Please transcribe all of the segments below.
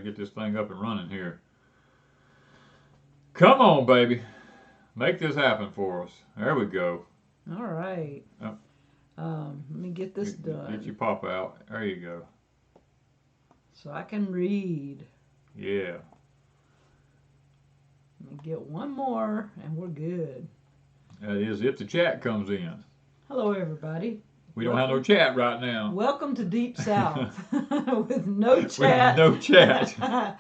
get this thing up and running here. Come on, baby. Make this happen for us. There we go. All right. Yep. Let me get this done. Get your pop out. There you go. So I can read. Yeah. Let me get one more and we're good. That is if the chat comes in. Hello, everybody. We don't have no chat right now. Welcome to Deep South with no chat. With no chat.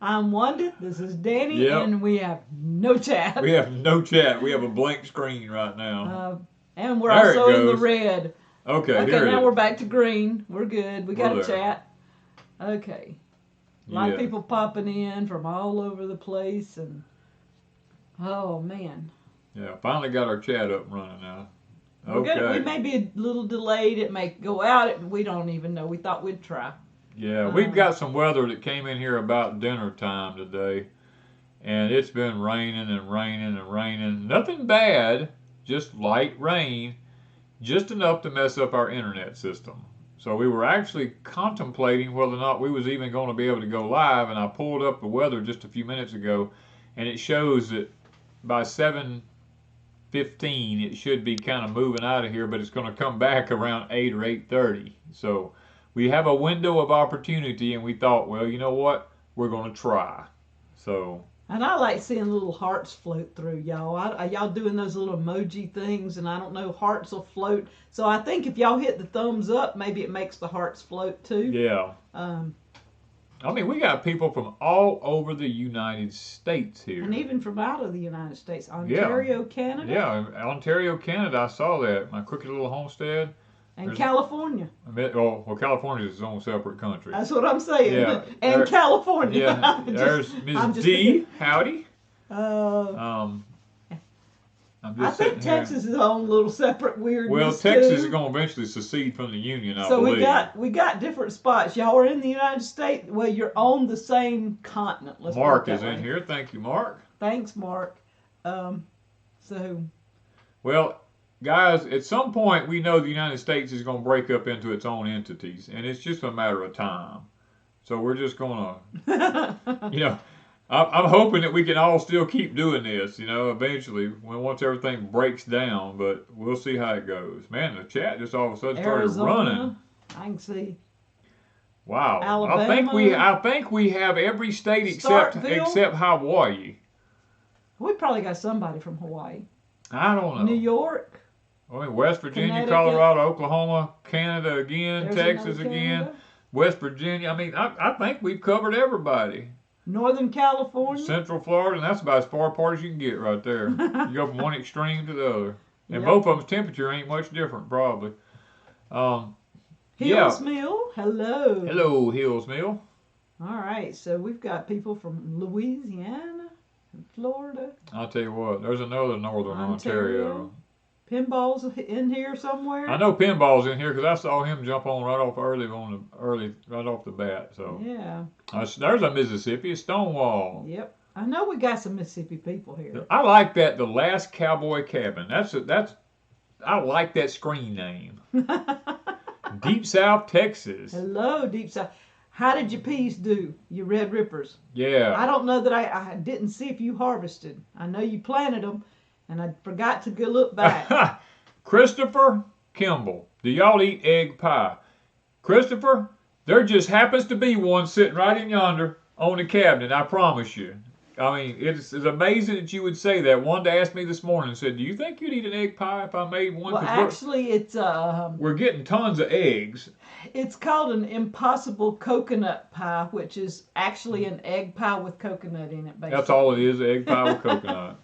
I'm Wanda. This is Danny, and we have no chat. We have no chat. We have a blank screen right now. And we're also in the red. Okay, now we're back to green. We're good. We got a chat. Okay. A lot of people popping in from all over the place, and oh man. Yeah, finally got our chat up and running now. Okay. We may be a little delayed. It may go out. We don't even know. We thought we'd try. Yeah, we've got some weather that came in here about dinner time today, and it's been raining and raining and raining. Nothing bad, just light rain, just enough to mess up our internet system. So we were actually contemplating whether or not we was even going to be able to go live, and I pulled up the weather just a few minutes ago, and it shows that by 7:15 it should be kind of moving out of here, but it's going to come back around 8 or 8:30. So we have a window of opportunity, and we thought, well, you know what? We're going to try. So. And I like seeing little hearts float through, y'all. Y'all doing those little emoji things, and I don't know, hearts will float. So I think if y'all hit the thumbs up, maybe it makes the hearts float too. Yeah. I mean, we got people from all over the United States here. And even from out of the United States. Ontario, Canada. Yeah, Ontario, Canada. I saw that. My crooked little homestead. And California. Well, California is its own separate country. That's what I'm saying. Yeah. And California. Yeah. There's Ms. D. Howdy. I think Texas is its own little separate weirdness. Well, Texas is going to eventually secede from the Union, I believe. So we got different spots. Y'all are in the United States. Well, you're on the same continent. Mark is in here. Thank you, Mark. Thanks, Mark. Well, guys, at some point we know the United States is going to break up into its own entities, and it's just a matter of time. So we're just going to, I'm hoping that we can all still keep doing this, eventually, once everything breaks down, but we'll see how it goes. Man, the chat just all of a sudden started running. I can see. Wow. Alabama, I think we have every state except Hawaii. We probably got somebody from Hawaii. I don't know. New York. West Virginia, Colorado, Oklahoma, Canada again, Texas again, West Virginia. I mean, I think we've covered everybody. Northern California. Central Florida, and that's about as far apart as you can get right there. You go from one extreme to the other. And both of them's temperature ain't much different, probably. Hills Mill, hello. Hello, Hills Mill. All right, so we've got people from Louisiana and Florida. I'll tell you what, there's another Northern Ontario. Pinball's in here somewhere. I know Pinball's in here because I saw him jump on right off the bat. So yeah, there's a Mississippi, a Stonewall. Yep, I know we got some Mississippi people here. I like that. The Last Cowboy Cabin. I like that screen name. Deep South, Texas. Hello, Deep South. How did your peas do? Your Red Rippers? Yeah. I don't know that I didn't see if you harvested. I know you planted them. And I forgot to go look back. Christopher Kimball, do y'all eat egg pie? Christopher, there just happens to be one sitting right in yonder on the cabinet, I promise you. I mean, it's amazing that you would say that. Wanda asked me this morning and said, do you think you'd eat an egg pie if I made one? Well, actually, it's... we're getting tons of eggs. It's called an impossible coconut pie, which is actually an egg pie with coconut in it, basically. That's all it is, egg pie with coconut.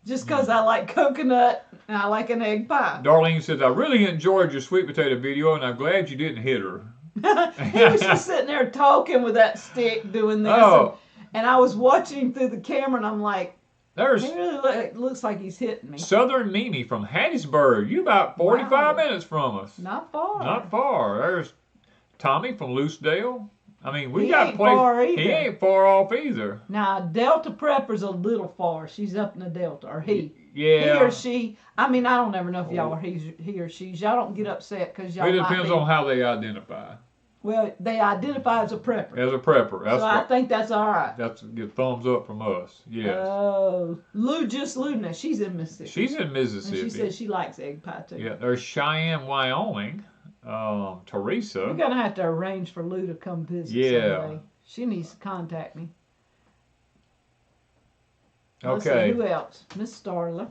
Just because I like coconut and I like an egg pie. Darlene says, I really enjoyed your sweet potato video and I'm glad you didn't hit her. He was just sitting there talking with that stick doing this. Oh. And I was watching him through the camera and I'm like, he really looks like he's hitting me. Southern Mimi from Hattiesburg. You about 45 minutes from us. Not far. Not far. There's Tommy from Lucedale. I mean, we got places. He ain't far off either. Now, Delta Prepper's a little far. She's up in the Delta, or he. Yeah. He or she. I mean, I don't ever know if y'all are he or she. Y'all don't get upset because y'all. It depends on how they identify. Well, they identify as a prepper. As a prepper. That's so I think that's all right. That's a good thumbs up from us. Yes. Oh, Luna, she's in Mississippi. She's in Mississippi. And she says she likes egg pie too. Yeah, there's Cheyenne, Wyoming. Teresa. We're going to have to arrange for Lou to come visit someday. She needs to contact me. Okay. Who else? Miss Starler.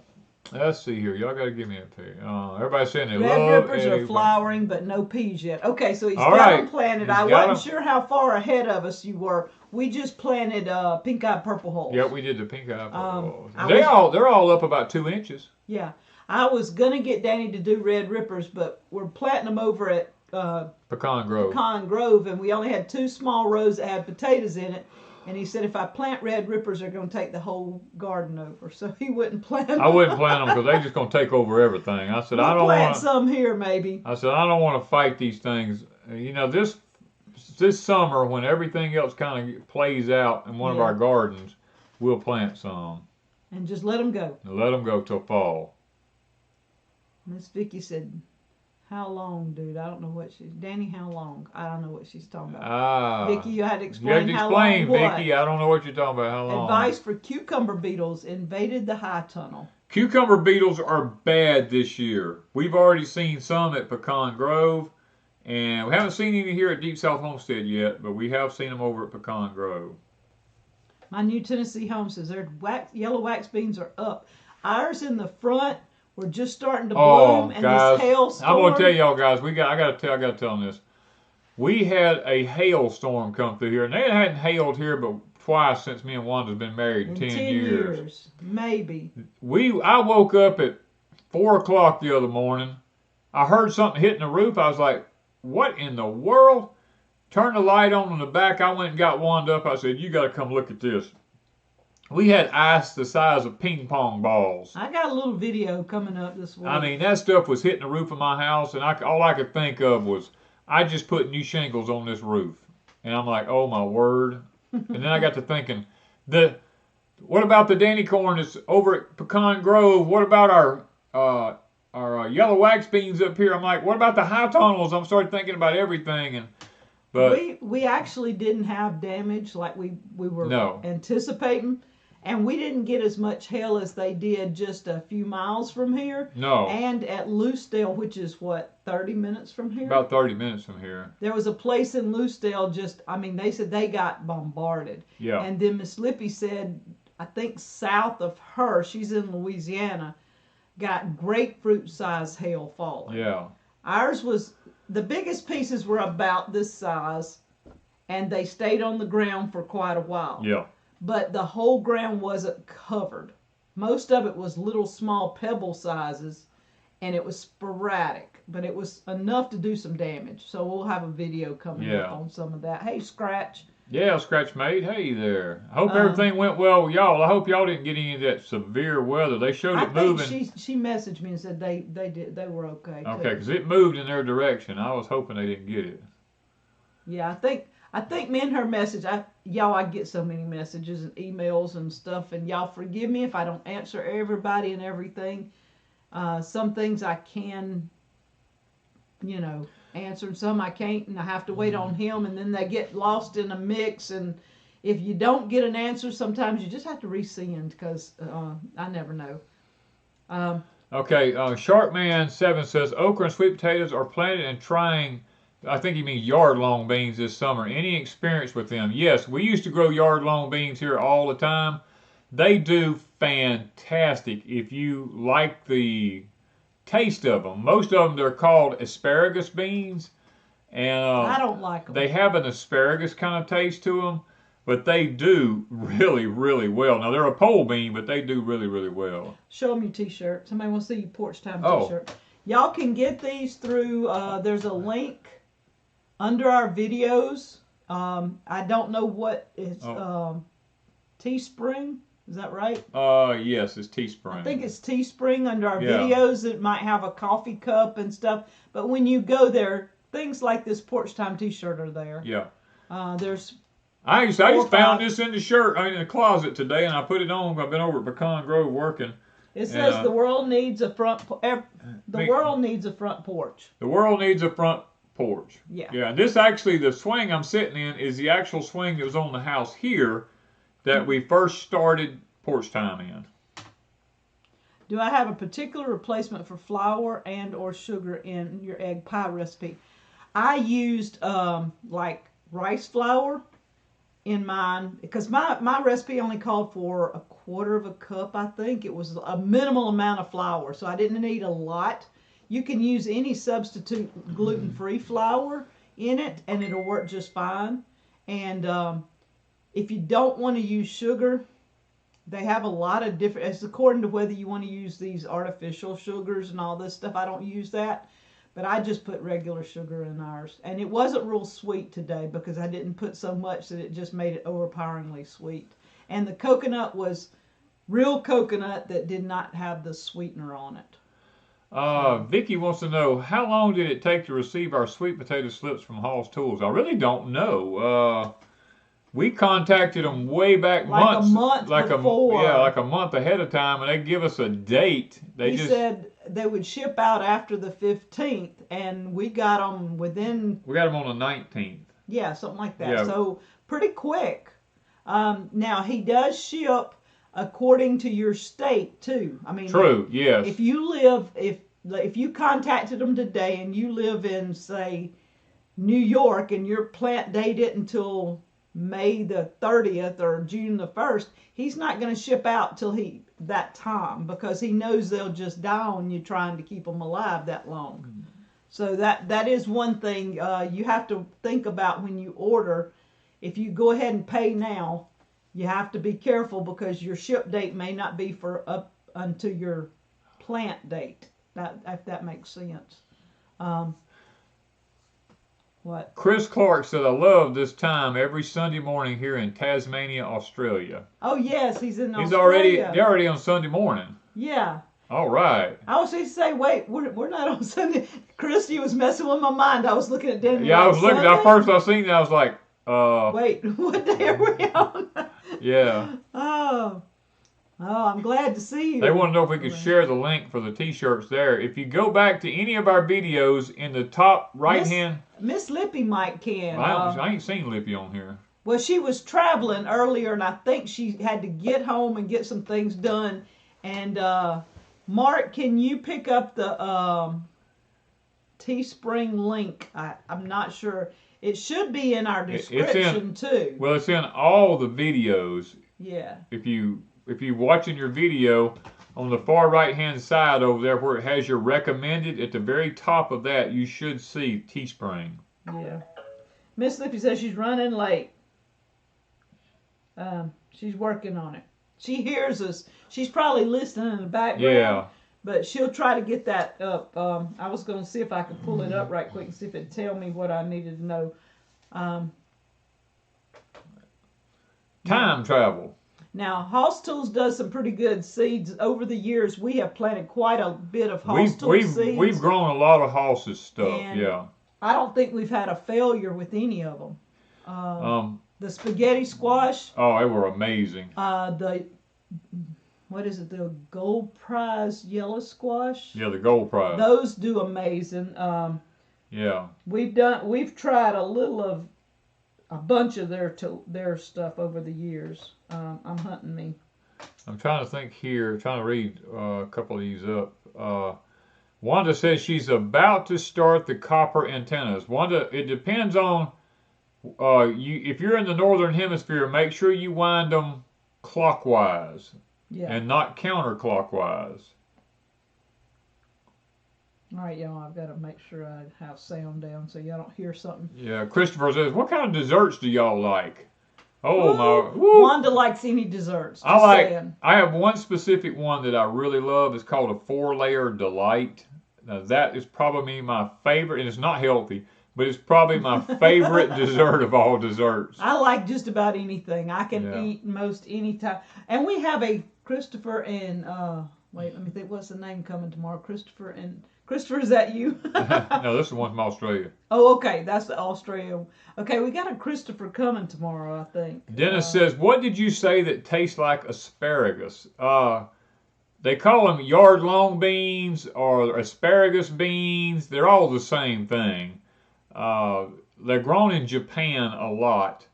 Let's see here. Y'all got to give me a pick. Everybody's saying they Red love rippers are flowering, but no peas yet. Okay, so he's All got right. them planted. He's I got wasn't sure how far ahead of us you were. We just planted pink-eyed purple holes. Yeah, we did the pink-eyed purple holes. They're all up about 2 inches. Yeah. I was going to get Danny to do red rippers, but we're planting them over at Pecan Grove. And we only had 2 small rows that had potatoes in it. And he said, if I plant red rippers, they're going to take the whole garden over. So he wouldn't plant them. I wouldn't plant them because they're just going to take over everything. I said, I don't want plant some here, maybe. I said, I don't want to fight these things. You know, this summer, when everything else kind of plays out in one of our gardens, we'll plant some. And just let them go. And let them go till fall. Miss Vicky said, how long, dude? I don't know what she's... Danny, how long? I don't know what she's talking about. Vicky, you had to explain how long. You have to explain, Vicky. I don't know what you're talking about. How long? Advice for cucumber beetles invaded the high tunnel. Cucumber beetles are bad this year. We've already seen some at Pecan Grove, and we haven't seen any here at Deep South Homestead yet, but we have seen them over at Pecan Grove. My new Tennessee home says their yellow wax beans are up. Ours in the front... We're just starting to bloom, and guys, this hailstorm. I'm gonna tell y'all guys, I gotta tell them this. We had a hailstorm come through here, and it hadn't hailed here but twice since me and Wanda's been married in 10 years. Maybe. I woke up at 4 o'clock the other morning. I heard something hitting the roof. I was like, "What in the world?" Turned the light on in the back. I went and got Wanda up. I said, "You got to come look at this." We had ice the size of ping pong balls. I got a little video coming up this week. I mean, that stuff was hitting the roof of my house, and all I could think of was, I just put new shingles on this roof. And I'm like, oh my word. And then I got to thinking, what about the Danny corn that's over at Pecan Grove? What about our yellow wax beans up here? I'm like, what about the high tunnels? I'm started thinking about everything. But we actually didn't have damage like we were anticipating. And we didn't get as much hail as they did just a few miles from here. No. And at Loosedale, which is what, 30 minutes from here? About 30 minutes from here. There was a place in Loosedale they said they got bombarded. Yeah. And then Miss Lippy said, I think south of her, she's in Louisiana, got grapefruit size hail falling. Yeah. Ours was, the biggest pieces were about this size, and they stayed on the ground for quite a while. Yeah. But the whole ground wasn't covered. Most of it was little small pebble sizes, and it was sporadic, but it was enough to do some damage. So we'll have a video coming up on some of that. Hey, Scratch. Yeah, Scratch Mate. Hey there. I hope everything went well with y'all. I hope y'all didn't get any of that severe weather. They showed it moving. She messaged me and said they were okay. Okay, because it moved in their direction. I was hoping they didn't get it. Yeah, I think me and her message, I get so many messages and emails and stuff, and y'all forgive me if I don't answer everybody and everything. Some things I can, answer, and some I can't, and I have to wait on him, and then they get lost in a mix, and if you don't get an answer, sometimes you just have to resend, because I never know. Okay, Sharkman7 says, okra and sweet potatoes are planted and trying... I think he means yard-long beans this summer. Any experience with them? Yes, we used to grow yard-long beans here all the time. They do fantastic if you like the taste of them. Most of them, they're called asparagus beans. And I don't like them. They have an asparagus kind of taste to them, but they do really, really well. Now, they're a pole bean, but they do really, really well. Show them your T-shirt. Somebody wants to see your Porch Time T-shirt. Y'all can get these through, there's a link under our videos. I don't know what it's Teespring. Is that right? Yes, it's Teespring. I think it's Teespring. Under our videos, it might have a coffee cup and stuff. But when you go there, things like this Porch Time T-shirt are there. Yeah. There's. I just found this in the closet today, and I put it on. I've been over at Pecan Grove working. It says the world needs a front. The world needs a front porch. The world needs a front porch. Yeah. Yeah, and this actually, the swing I'm sitting in is the actual swing that was on the house here that we first started porch time in. Do I have a particular replacement for flour and or sugar in your egg pie recipe? I used like rice flour in mine because my recipe only called for a quarter of a cup. I think it was a minimal amount of flour, so I didn't need a lot. You can use any substitute gluten-free flour in it and it'll work just fine. And if you don't want to use sugar, they have a lot of different, it's according to whether you want to use these artificial sugars and all this stuff. I don't use that, but I just put regular sugar in ours. And it wasn't real sweet today because I didn't put so much that it just made it overpoweringly sweet. And the coconut was real coconut that did not have the sweetener on it. Vicky wants to know, how long did it take to receive our sweet potato slips from Hall's Tools? I really don't know. We contacted them way back like months, a month before. like a month ahead of time, and they give us a date. He said they would ship out after the 15th, and we got them within. We got them on the 19th. Yeah, something like that. Yeah. So pretty quick. Now he does ship according to your state too. I mean, true. Yes. If you if you contacted them today and you live in say New York and your plant date it until May the 30th or June the 1st, he's not going to ship out till that time because he knows they'll just die on you trying to keep them alive that long. Mm-hmm. So that is one thing you have to think about when you order. If you go ahead and pay now, you have to be careful because your ship date may not be for up until your plant date. If that makes sense. What? Chris Clark said, I love this time every Sunday morning here in Tasmania, Australia. Oh, yes, he's in Australia. They're already on Sunday morning. Yeah. All right. I was going to say, wait, we're not on Sunday. Christy was messing with my mind. I was looking at Denver. Yeah, I was looking. At first I seen that, I was like, wait, what day are we on? Yeah. Oh, I'm glad to see you. They want to know if we could share the link for the t-shirts there. If you go back to any of our videos in the top right hand. Miss Lippy might can. I ain't seen Lippy on here. Well, she was traveling earlier, and I think she had to get home and get some things done. And Mark, can you pick up the Teespring link? I'm not sure. It should be in our description too. Well, it's in all the videos. Yeah. If you watching your video, on the far right hand side over there where it has your recommended, at the very top of that you should see Teespring. Yeah. Miss Lippy says she's running late. She's working on it. She hears us. She's probably listening in the background. Yeah. But she'll try to get that up. I was going to see if I could pull it up right quick and see if it'd tell me what I needed to know. Time travel. Now, Hoss Tools does some pretty good seeds. Over the years, we have planted quite a bit of Hoss Tools seeds. We've grown a lot of Hoss's stuff, and yeah. I don't think we've had a failure with any of them. The spaghetti squash. Oh, they were amazing. What is it? The gold prize yellow squash. Yeah, the gold prize. Those do amazing. Yeah. We've tried a bunch of their stuff over the years. I'm hunting me. I'm trying to think here, trying to read a couple of these up. Wanda says she's about to start the copper antennas. Wanda, it depends on if you're in the northern hemisphere, make sure you wind them clockwise and not counterclockwise. All right, y'all, I've got to make sure I have sound down so y'all don't hear something. Yeah, Christopher says, what kind of desserts do y'all like? Oh, my. Woo. Wanda likes any desserts. I have one specific one that I really love. It's called a 4-layer delight. Now, that is probably my favorite, and it's not healthy, but it's probably my favorite dessert of all desserts. I like just about anything. I can eat most any time. And we have a Christopher and, wait, let me think, what's the name coming tomorrow? Christopher, is that you? No, this is one from Australia. Oh, okay. That's the Australia. Okay, we got a Christopher coming tomorrow, I think. Dennis says, what did you say that tastes like asparagus? They call them yard-long beans or asparagus beans. They're all the same thing. They're grown in Japan a lot.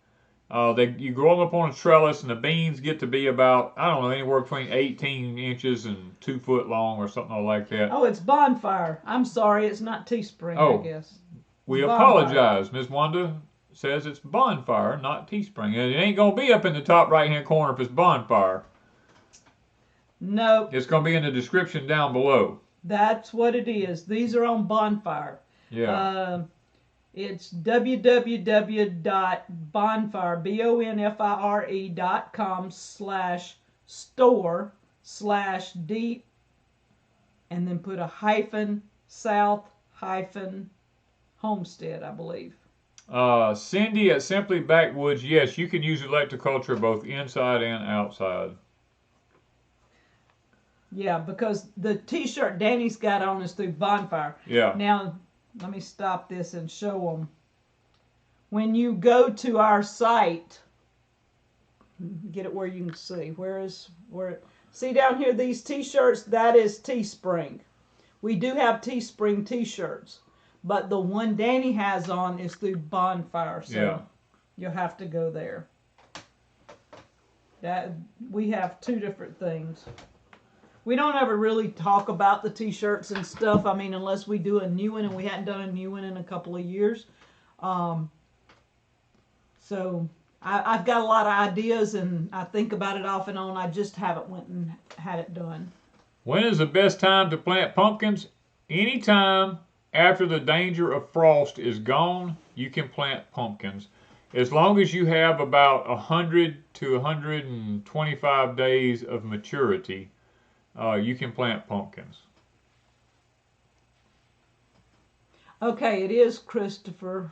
You grow them up on a trellis, and the beans get to be about, I don't know, anywhere between 18 inches and 2 foot long or something like that. Oh, it's Bonfire. I'm sorry, it's not Teespring, I guess. We Bonfire. apologize. Miss Wanda says it's Bonfire, not Teespring. And it ain't going to be up in the top right-hand corner if it's Bonfire. Nope. It's going to be in the description down below. That's what it is. These are on Bonfire. Yeah. It's www.bonfire, bonfire.com/store/D, and then put a hyphen south hyphen Homestead, I believe. Cindy at Simply Backwoods, yes, you can use electroculture both inside and outside. Yeah, because the t-shirt Danny's got on is through Bonfire. Yeah. Now, let me stop this and show them. When you go to our site, get it where you can see. See down here these t-shirts? That is Teespring. We do have Teespring t-shirts, but the one Danny has on is through Bonfire, so you'll have to go there. We have two different things. We don't ever really talk about the t-shirts and stuff. I mean, unless we do a new one, and we hadn't done a new one in a couple of years. So I've got a lot of ideas, and I think about it off and on. I just haven't went and had it done. When is the best time to plant pumpkins? Anytime after the danger of frost is gone, you can plant pumpkins. As long as you have about 100 to 125 days of maturity, you can plant pumpkins. Okay, it is Christopher.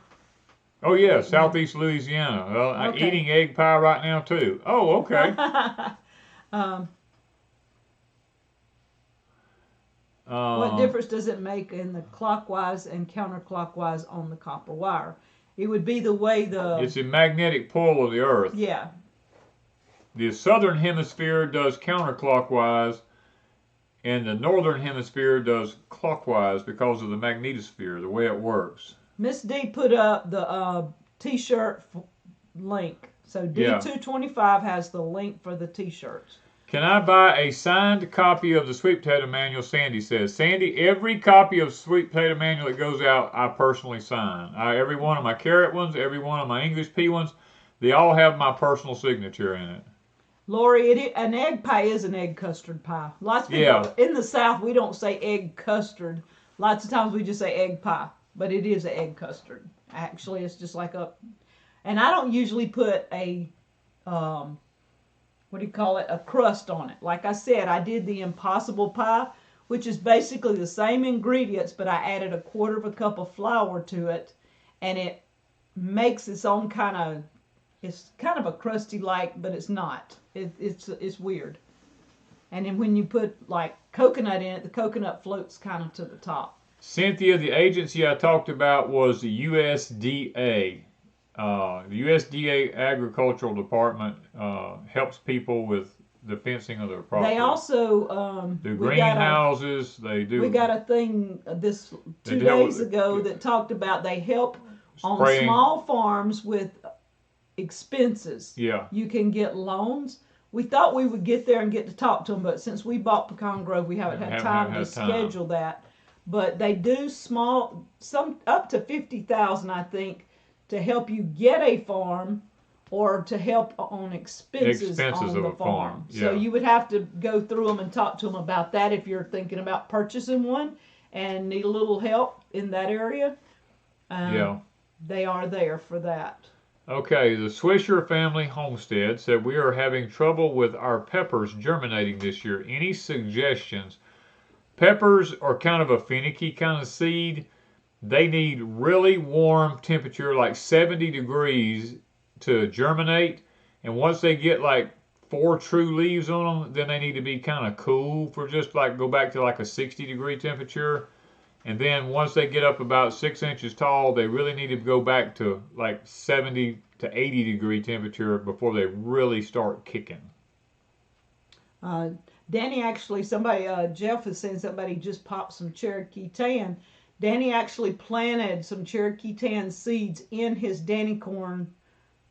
Oh yeah, Southeast Louisiana. Well, I'm eating egg pie right now too. Oh, okay. What difference does it make in the clockwise and counterclockwise on the copper wire? It would be the way It's a magnetic pull of the earth. Yeah. The southern hemisphere does counterclockwise, and the northern hemisphere does clockwise because of the magnetosphere, the way it works. Miss D put up the t-shirt link. So D225 has the link for the t-shirts. Can I buy a signed copy of the Sweet Potato Manual? Sandy says. Sandy, every copy of Sweet Potato Manual that goes out, I personally sign. Every one of my carrot ones, every one of my English pea ones, they all have my personal signature in it. Lori, an egg pie is an egg custard pie. Lots of people in the South, we don't say egg custard. Lots of times we just say egg pie, but it is an egg custard. Actually, it's just like and I don't usually put a, a crust on it. Like I said, I did the Impossible Pie, which is basically the same ingredients, but I added 1/4 cup of flour to it, and it makes its own kind of, it's kind of a crusty-like, but it's not. It's weird. And then when you put like coconut in it, the coconut floats kind of to the top. Cynthia, the agency I talked about was the USDA. The USDA Agricultural Department helps people with the fencing of their property. They also do greenhouses. They do. We got a thing 2 days ago that talked about they help on small farms with expenses. Yeah. You can get loans. We thought we would get there and get to talk to them, but since we bought Pecan Grove, we haven't had time to schedule that. But they do some up to $50,000, I think, to help you get a farm or to help on expenses on the farm. Yeah. So you would have to go through them and talk to them about that if you're thinking about purchasing one and need a little help in that area. They are there for that. Okay, the Swisher family Homestead said we are having trouble with our peppers germinating this year. Any suggestions? Peppers are kind of a finicky kind of seed. They need really warm temperature, like 70 degrees to germinate. And once they get like 4 true leaves on them, then they need to be kind of cool for just like go back to like a 60-degree temperature. And then once they get up about 6 inches tall, they really need to go back to like 70 to 80-degree temperature before they really start kicking. Danny, actually, Jeff is saying somebody just popped some Cherokee tan. Danny actually planted some Cherokee Tan seeds in his Danny corn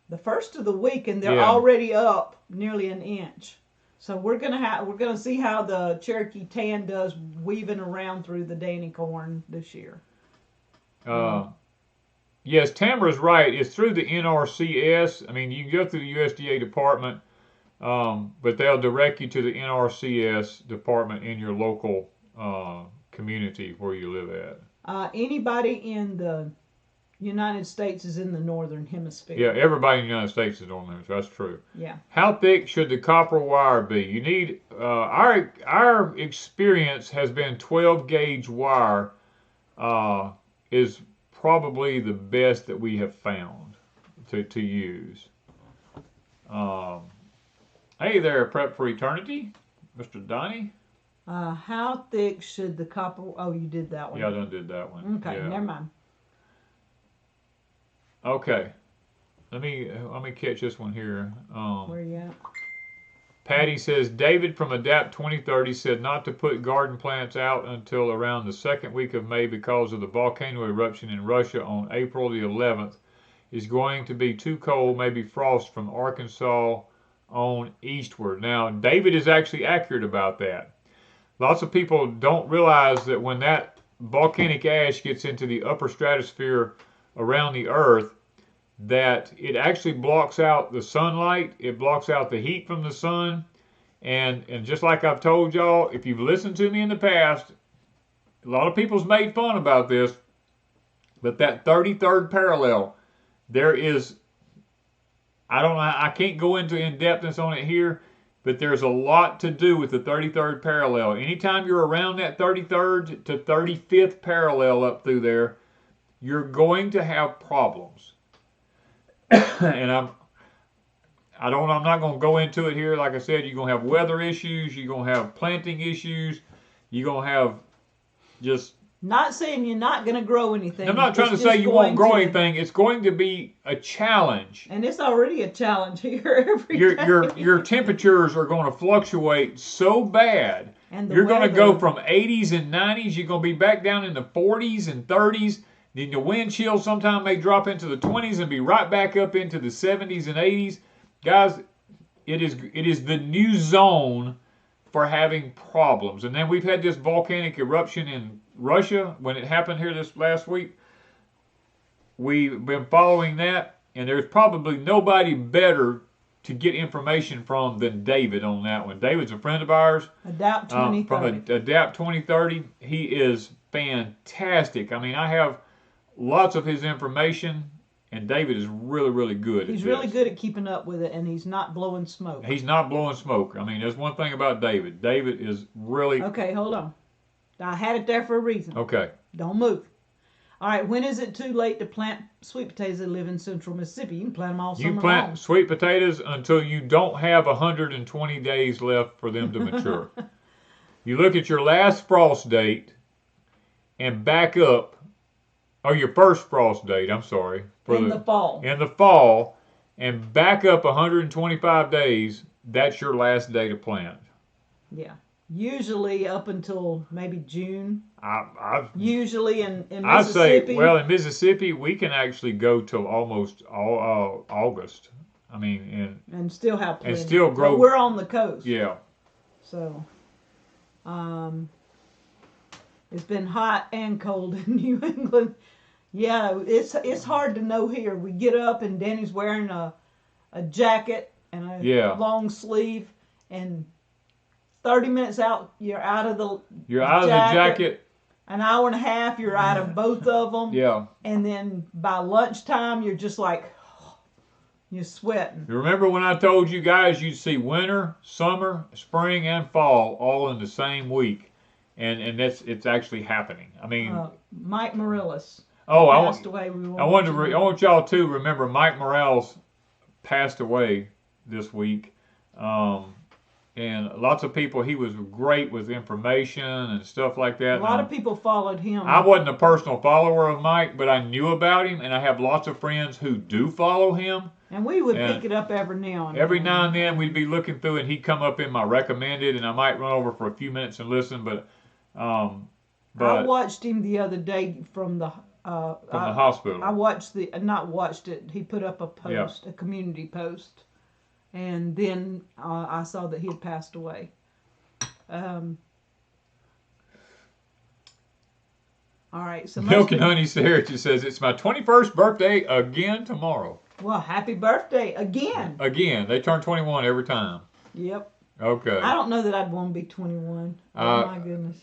the first of the week, and they're already up nearly an inch. So we're gonna see how the Cherokee Tan does weaving around through the Danny corn this year. Yes, Tamara's right. It's through the NRCS. I mean, you can go through the USDA department, but they'll direct you to the NRCS department in your local community where you live at. Anybody in the United States is in the northern hemisphere. Yeah, everybody in the United States is in the northern hemisphere. That's true. Yeah. How thick should the copper wire be? You need our experience has been 12 gauge wire is probably the best that we have found to use. Hey there, Prep for Eternity, Mr. Donnie. How thick should the copper? Oh, you did that one. Yeah, I done did that one. Okay, yeah. Never mind. Okay, let me catch this one here. Where you at? Patty says, David from Adapt 2030 said not to put garden plants out until around the second week of May because of the volcano eruption in Russia on April the 11th. Is going to be too cold, maybe frost from Arkansas on eastward. Now, David is actually accurate about that. Lots of people don't realize that when that volcanic ash gets into the upper stratosphere around the earth, that it actually blocks out the sunlight, it blocks out the heat from the sun, and just like I've told y'all, if you've listened to me in the past, a lot of people's made fun about this, but that 33rd parallel, there is, I don't know, I can't go into in-depthness on it here, but there's a lot to do with the 33rd parallel. Anytime you're around that 33rd to 35th parallel up through there, you're going to have problems. And I'm not going to go into it here. Like I said, you're going to have weather issues. You're going to have planting issues. You're going to have just... Not saying you're not going to grow anything. I'm not trying to say you won't grow anything. It's going to be a challenge. And it's already a challenge here every day. Your temperatures are going to fluctuate so bad. And you're going to go from 80s and 90s. You're going to be back down in the 40s and 30s. Then the wind chill sometime may drop into the 20s and be right back up into the 70s and 80s. Guys, it is the new zone for having problems. And then we've had this volcanic eruption in Russia when it happened here this last week. We've been following that, and there's probably nobody better to get information from than David on that one. David's a friend of ours. Adapt 2030. From Adapt 2030. He is fantastic. I mean, I have lots of his information, and David is really, really good. He's really good at keeping up with it, and he's not blowing smoke. He's not blowing smoke. I mean, there's one thing about David. David is really... Okay, hold on. I had it there for a reason. Okay. Don't move. All right, when is it too late to plant sweet potatoes that live in central Mississippi? You can plant them all summer long. You plant sweet potatoes until you don't have 120 days left for them to mature. You look at your last frost date and back up, or your first frost date, I'm sorry. In the fall. In the fall, and back up 125 days, that's your last day to plant. Yeah. Usually up until maybe June. Usually in Mississippi. I say, well, in Mississippi, we can actually go till almost August. I mean, and still have plenty. And still grow. But we're on the coast. Yeah. So, it's been hot and cold in New England. Yeah, it's hard to know here. We get up and Danny's wearing a jacket and a long sleeve, and 30 minutes out, you're out of the jacket. An hour and a half, you're out of both of them. Yeah. And then by lunchtime, you're just like, you're sweating. You remember when I told you guys you'd see winter, summer, spring, and fall all in the same week, and it's actually happening. I mean, Mike Morales. Passed away. I want y'all to remember Mike Morales passed away this week. And lots of people, he was great with information and stuff like that. A lot of people followed him. I wasn't a personal follower of Mike, but I knew about him, and I have lots of friends who do follow him. And we would pick it up every now and then. Every now and then we'd be looking through, and he'd come up in my recommended, and I might run over for a few minutes and listen, but But I watched him the other day from the hospital. I watched not watched it. He put up a post, Yeah. a community post, and then I saw that he had passed away. All right, so Milk and Honey Heritage says it's my 21st birthday again tomorrow. Well, happy birthday again. Again, they turn 21 every time. Yep. Okay. I don't know that I'd want to be 21. Oh my goodness.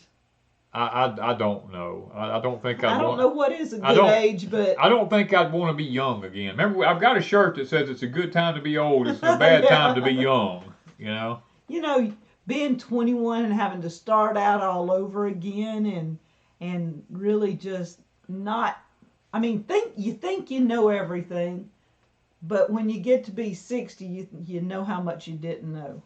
I don't know. I don't think I don't know what is a good age, but I don't think I'd want to be young again. Remember, I've got a shirt that says it's a good time to be old. It's a bad time to be young. You know. You know, being 21 and having to start out all over again and really just not. I mean, you think you know everything, but when you get to be 60, you know how much you didn't know.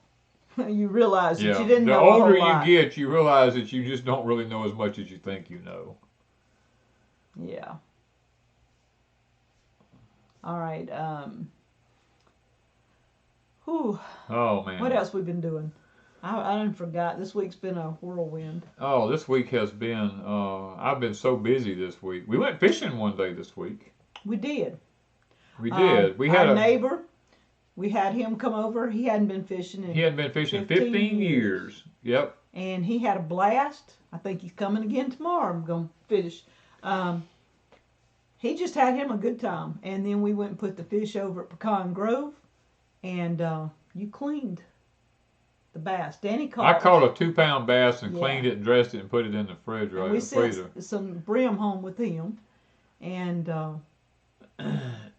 You realize that you didn't know a whole lot. The older you get, you realize that you just don't really know as much as you think you know. Yeah. All right. Whew. Oh, man. What else we been doing? I done forgot. This week's been a whirlwind. Oh, this week has been, I've been so busy this week. We went fishing one day this week. We did. We did. We had our neighbor. We had him come over. He hadn't been fishing in 15 years. Yep. And he had a blast. I think he's coming again tomorrow. I'm going to finish. He just had him a good time. And then we went and put the fish over at Pecan Grove. And you cleaned the bass. Danny caught. I caught a 2-pound bass and cleaned it and dressed it and put it in the refrigerator. And we sent some brim home with him. And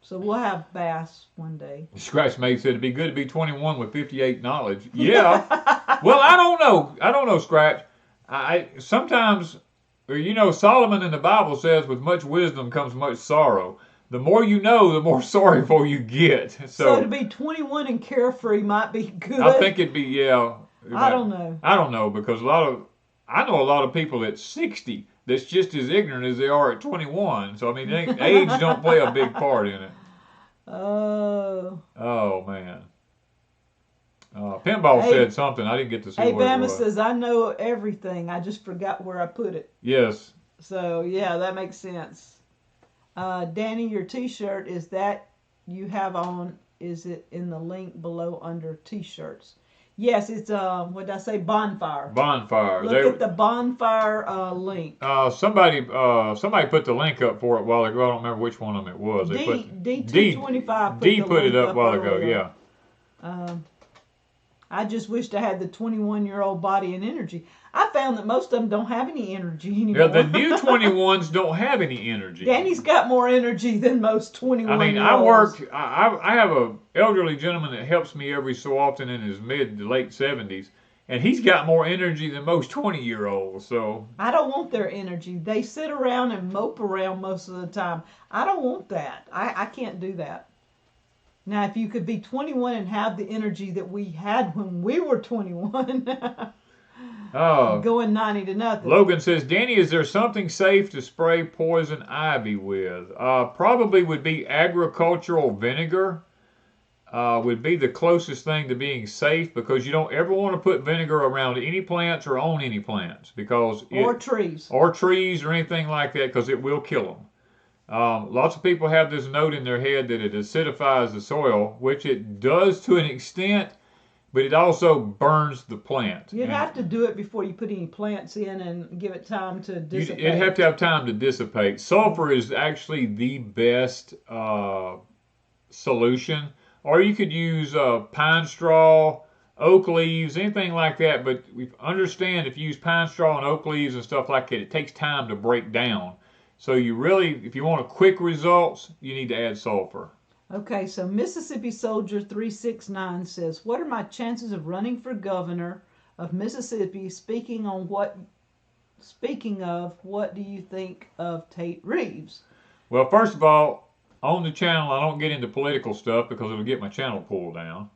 so we'll have bass one day. Scratch Mate said it'd be good to be 21 with 58 knowledge. Yeah. Well, I don't know. I don't know, Scratch. I sometimes, you know, Solomon in the Bible says, with much wisdom comes much sorrow. The more you know, the more sorrowful you get. So to be 21 and carefree might be good. I think it'd be, yeah. I don't know. I don't know, because I know a lot of people at 60 that's just as ignorant as they are at 21. So, I mean, age don't play a big part in it. Oh, man. Pinball said something. I didn't get to see what it was. Hey, Bama says, I know everything. I just forgot where I put it. Yes. So, yeah, that makes sense. Danny, your T-shirt, is that you have on, is it in the link below under T-shirts? Yes, it's, what did I say? Bonfire. Bonfire. Look at the Bonfire link. Somebody put the link up for it a while ago. I don't remember which one of them it was. D225 put it up a while ago, yeah. I just wished I had the 21-year-old body and energy. I found that most of them don't have any energy anymore. Yeah, the new 21s don't have any energy. Danny's got more energy than most 21-year-olds. I mean, I have a elderly gentleman that helps me every so often in his mid to late 70s, and he's got more energy than most 20-year-olds. So I don't want their energy. They sit around and mope around most of the time. I don't want that. I can't do that. Now, if you could be 21 and have the energy that we had when we were 21, going 90 to nothing. Logan says, Danny, is there something safe to spray poison ivy with? Probably would be agricultural vinegar. Would be the closest thing to being safe, because you don't ever want to put vinegar around any plants or on any plants, because or trees or anything like that, because it will kill them. Lots of people have this note in their head that it acidifies the soil, which it does to an extent, but it also burns the plant. You'd have to do it before you put any plants in and give it time to dissipate. It'd have to have time to dissipate. Sulfur is actually the best solution. Or you could use pine straw, oak leaves, anything like that. But understand, if you use pine straw and oak leaves and stuff like that, it takes time to break down. So you really, if you want quick results, you need to add sulfur. Okay, so Mississippi Soldier 369 says, what are my chances of running for governor of Mississippi? Speaking of, what do you think of Tate Reeves? Well, first of all, on the channel, I don't get into political stuff because it'll get my channel pulled down.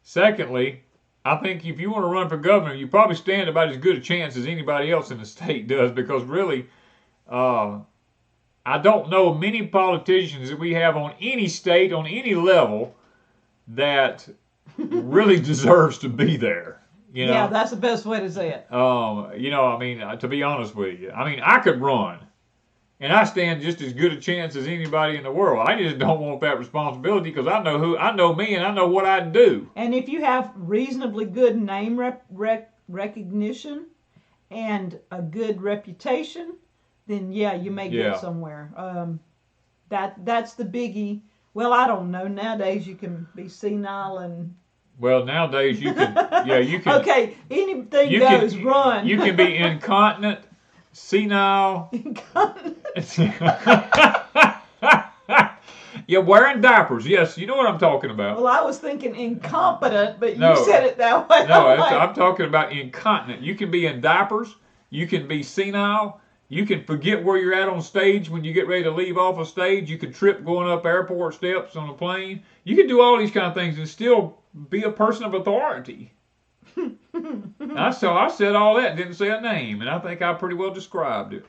Secondly, I think if you want to run for governor, you probably stand about as good a chance as anybody else in the state does, because really, I don't know many politicians that we have on any state, on any level, that really deserves to be there. You know? Yeah, that's the best way to say it. You know, I mean, to be honest with you, I mean, I could run, and I stand just as good a chance as anybody in the world. I just don't want that responsibility because I know me, and I know what I do. And if you have reasonably good name recognition and a good reputation, then yeah, you may get somewhere. That's the biggie. Well, I don't know. Nowadays, you can be senile and. Well, nowadays you can, you can. Okay, anything goes. Run. You can be incontinent, senile. Incontinent. You're wearing diapers. Yes, you know what I'm talking about. Well, I was thinking incompetent, but you said it that way. No, I'm talking about incontinent. You can be in diapers. You can be senile. You can forget where you're at on stage when you get ready to leave off a stage. You can trip going up airport steps on a plane. You can do all these kind of things and still be a person of authority. I said all that, didn't say a name, and I think I pretty well described it.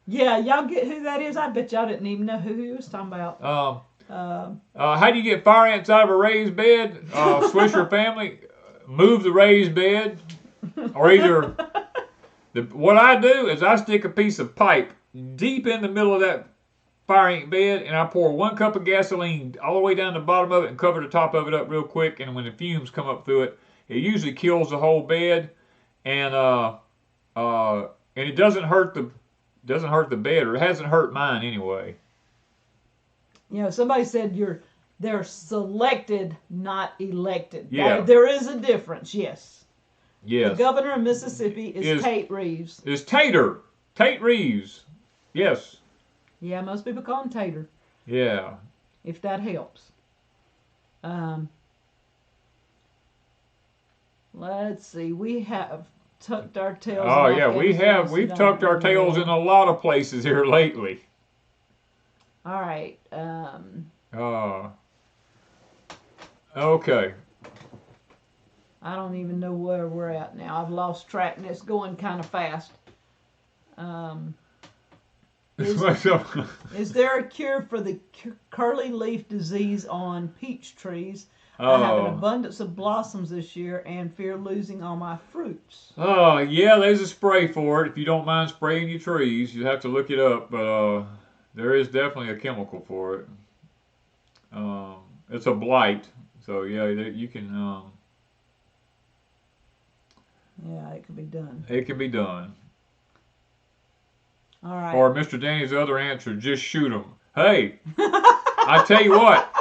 Yeah, y'all get who that is? I bet y'all didn't even know who he was talking about. How do you get fire ants out of a raised bed? Swisher family, move the raised bed, or either. What I do is I stick a piece of pipe deep in the middle of that fire ant bed, and I pour 1 cup of gasoline all the way down the bottom of it and cover the top of it up real quick. And when the fumes come up through it, it usually kills the whole bed, and it doesn't hurt the bed, or it hasn't hurt mine anyway. You know, somebody said they're selected, not elected. Yeah, there is a difference. Yes. Yes. The governor of Mississippi is Tate Reeves. Is Tate Reeves. Yes. Yeah, most people call him Tater. Yeah. If that helps. Let's see. We have tucked our tails. Oh yeah, we have. We've tucked our tails in a lot of places here lately. All right. Okay. I don't even know where we're at now. I've lost track, and it's going kind of fast. Is there a cure for the curly leaf disease on peach trees? I have an abundance of blossoms this year and fear losing all my fruits. Oh, yeah, there's a spray for it. If you don't mind spraying your trees, you have to look it up, but there is definitely a chemical for it. It's a blight, so yeah, you can... Yeah, it can be done. It can be done. All right. Or Mr. Danny's other answer, just shoot them. Hey, I tell you what,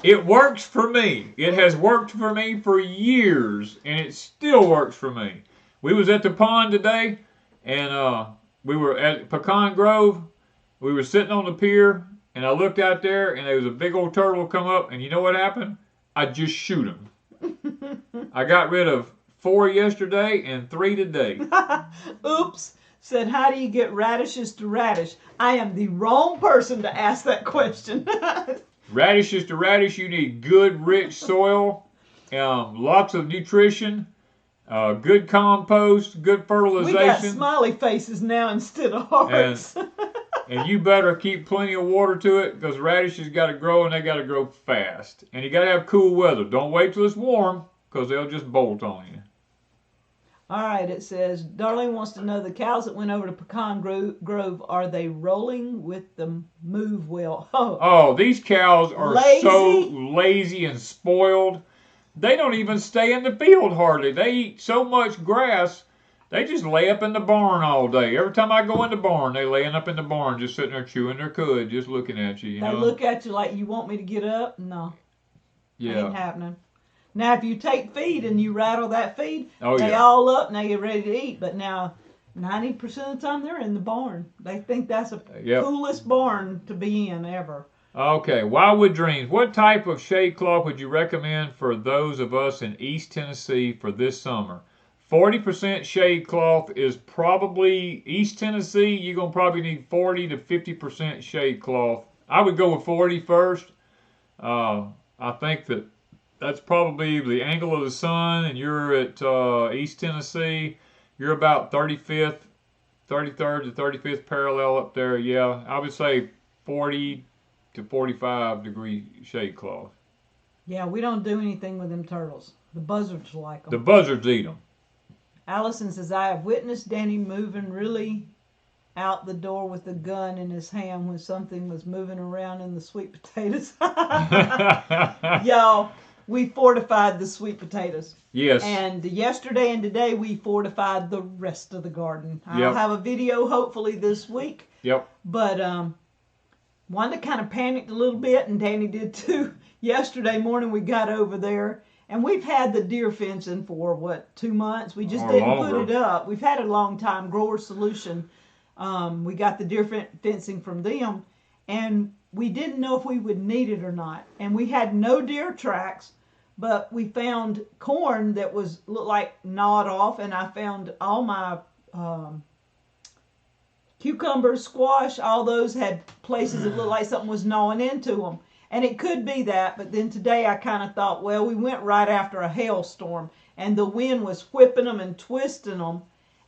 it works for me. It has worked for me for years, and it still works for me. We was at the pond today, and we were at Pecan Grove. We were sitting on the pier, and I looked out there, and there was a big old turtle come up, and you know what happened? I just shoot him. I got rid of 4 yesterday and 3 today. Oops. Said, how do you get radishes to radish? I am the wrong person to ask that question. Radishes to radish, you need good, rich soil, lots of nutrition, good compost, good fertilization. We got smiley faces now instead of hearts. And you better keep plenty of water to it, because radishes got to grow, and they got to grow fast. And you got to have cool weather. Don't wait till it's warm, because they'll just bolt on you. All right, it says, Darlene wants to know, the cows that went over to Pecan Grove, are they rolling with the move well? Oh, these cows are so lazy and spoiled. They don't even stay in the field hardly. They eat so much grass, they just lay up in the barn all day. Every time I go in the barn, they laying up in the barn, just sitting there chewing their cud, just looking at you. They look at you like you want me to get up? No. Yeah. Ain't happening. Now, if you take feed and you rattle that feed, they yeah. all up and they get ready to eat. But now, 90% of the time, they're in the barn. They think that's the coolest barn to be in ever. Okay, Wildwood Dreams. What type of shade cloth would you recommend for those of us in East Tennessee for this summer? 40% shade cloth is probably East Tennessee. You're going to probably need 40 to 50% shade cloth. I would go with 40 first. I think that's probably the angle of the sun, and you're at East Tennessee. You're about 33rd to 35th parallel up there. Yeah, I would say 40 to 45 degree shade cloth. Yeah, we don't do anything with them turtles. The buzzards like them. The buzzards eat them. Allison says, I have witnessed Danny moving really out the door with a gun in his hand when something was moving around in the sweet potatoes. Y'all, we fortified the sweet potatoes. Yes. And yesterday and today we fortified the rest of the garden. I'll Yep. have a video hopefully this week. Yep. But Wanda kind of panicked a little bit, and Danny did too. Yesterday morning we got over there, and we've had the deer fencing for, what, 2 months? We just Or didn't longer. put it up. We've had it a long time. Grower Solution. We got the deer fencing from them, and we didn't know if we would need it or not. And we had no deer tracks, but we found corn that looked like gnawed off, and I found all my cucumbers, squash, all those had places that looked like something was gnawing into them. And it could be that, but then today I kind of thought, well, we went right after a hailstorm, and the wind was whipping them and twisting them,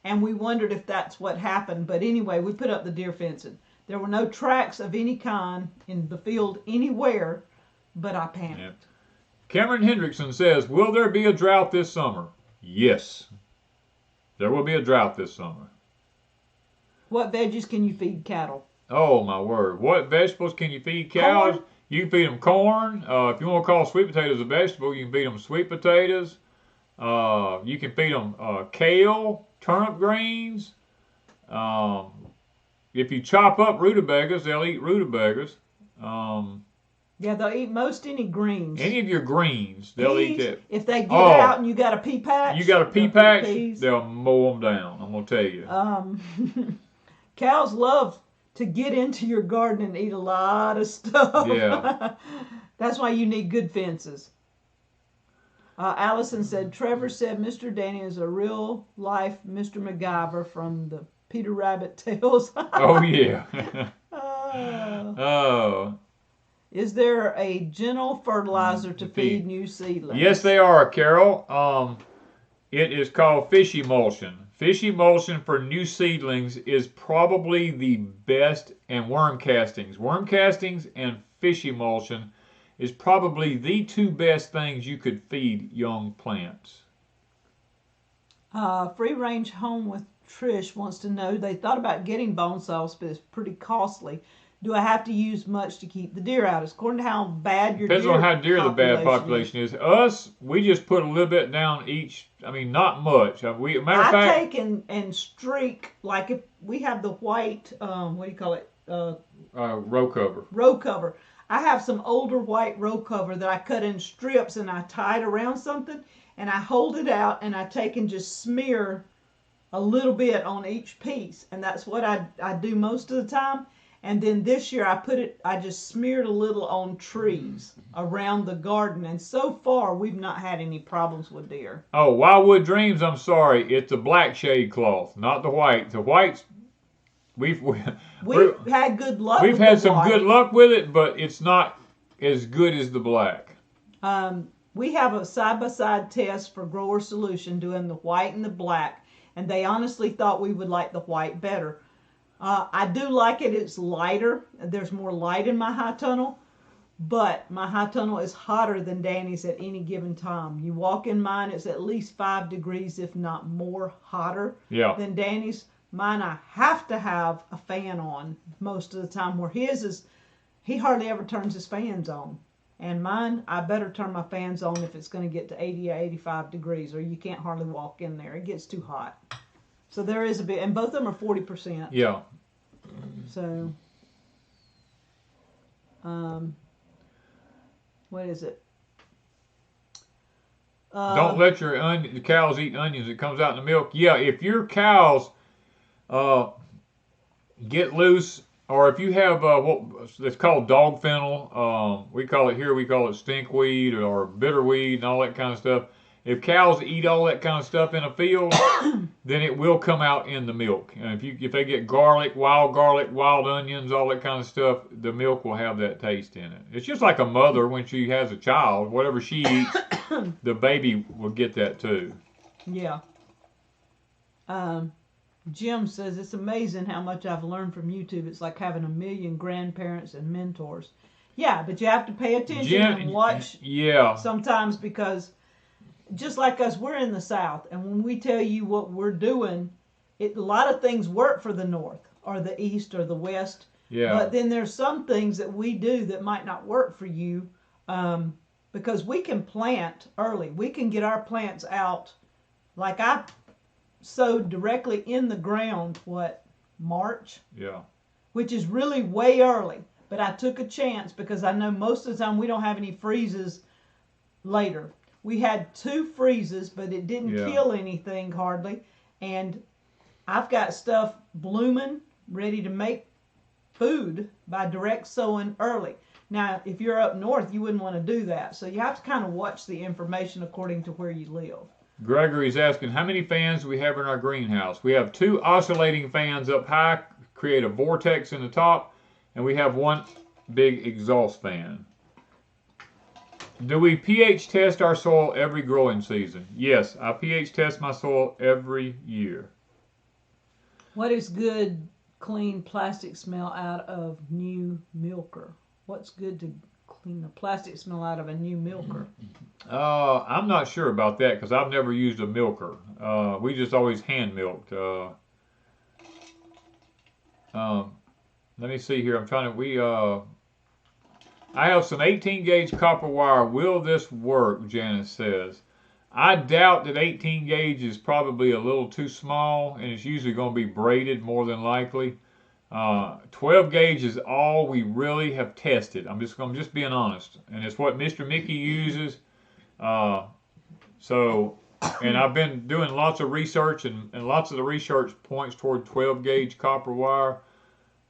and we wondered if that's what happened. But anyway, we put up the deer fencing. There were no tracks of any kind in the field anywhere, but I panicked. Yep. Cameron Hendrickson says, will there be a drought this summer? Yes. There will be a drought this summer. What veggies can you feed cattle? Oh, my word. What vegetables can you feed cows? Corn. You can feed them corn. If you want to call sweet potatoes a vegetable, you can feed them sweet potatoes. You can feed them kale, turnip greens. If you chop up rutabagas, they'll eat rutabagas. Yeah, they'll eat most any greens. Any of your greens, they'll eat Peas, that. if they get out and you got a pea patch. You got a pea they'll eat patch, peas. they'll mow them down. I'm going to tell you. Cows love to get into your garden and eat a lot of stuff. Yeah. That's why you need good fences. Allison said, Trevor said Mr. Danny is a real life Mr. MacGyver from the Peter Rabbit tales. Oh, yeah. Oh. Is there a gentle fertilizer to feed new seedlings? Yes, they are, Carol. It is called fish emulsion. Fish emulsion for new seedlings is probably the best, and worm castings. Worm castings and fish emulsion is probably the two best things you could feed young plants. Free Range Home with Trish wants to know, they thought about getting bone saws, but it's pretty costly. Do I have to use much to keep the deer out? It's according to how bad your Depends deer on how deer the bad population population is. Us, we just put a little bit down each. I mean, not much. Matter of fact, I take and streak, like if we have the white, what do you call it? row cover. Row cover. I have some older white row cover that I cut in strips and I tie it around something and I hold it out and I take and just smear a little bit on each piece. And that's what I do most of the time. And then this year I just smeared a little on trees around the garden. And so far we've not had any problems with deer. Oh, Wildwood Dreams, I'm sorry. It's the black shade cloth, not the white. The white's, we've had good luck We've with had the some white. good luck with it, but it's not as good as the black. We have a side-by-side test for Grower Solution doing the white and the black. And they honestly thought we would like the white better. I do like it. It's lighter. There's more light in my high tunnel. But my high tunnel is hotter than Danny's at any given time. You walk in mine, it's at least 5 degrees, if not more, hotter than Danny's. Mine, I have to have a fan on most of the time, where his is, he hardly ever turns his fans on. And mine, I better turn my fans on if it's going to get to 80 or 85 degrees, or you can't hardly walk in there. It gets too hot. So there is a bit, and both of them are 40%. Yeah. So, what is it? Don't let the cows eat onions. It comes out in the milk. Yeah, if your cows get loose, or if you have it's called dog fennel, we call it stinkweed or bitterweed and all that kind of stuff. If cows eat all that kind of stuff in a field, then it will come out in the milk. And if they get garlic, wild onions, all that kind of stuff, the milk will have that taste in it. It's just like a mother when she has a child. Whatever she eats, the baby will get that too. Yeah. Jim says, it's amazing how much I've learned from YouTube. It's like having a million grandparents and mentors. Yeah, but you have to pay attention and watch. Yeah. Sometimes, because just like us, we're in the South, and when we tell you what we're doing, a lot of things work for the North or the East or the West. Yeah. But then there's some things that we do that might not work for you, because we can plant early. We can get our plants out. Like I sowed directly in the ground, March? Yeah. Which is really way early. But I took a chance because I know most of the time we don't have any freezes later. We had 2 freezes, but it didn't kill anything hardly. And I've got stuff blooming, ready to make food by direct sowing early. Now, if you're up north, you wouldn't want to do that. So you have to kind of watch the information according to where you live. Gregory's asking, how many fans do we have in our greenhouse? We have 2 oscillating fans up high, create a vortex in the top, and we have 1 big exhaust fan. Do we pH test our soil every growing season? Yes, I pH test my soil every year. What is good, clean plastic smell out of new milker? What's good to clean the plastic smell out of a new milker? I'm not sure about that because I've never used a milker. We just always hand milked. Let me see here. I'm trying to. I have some 18 gauge copper wire. Will this work? Janice says. I doubt that 18 gauge is probably a little too small, and it's usually going to be braided more than likely. 12 gauge is all we really have tested. I'm just being honest, and it's what Mr. Mickey uses. And I've been doing lots of research, and lots of the research points toward 12 gauge copper wire.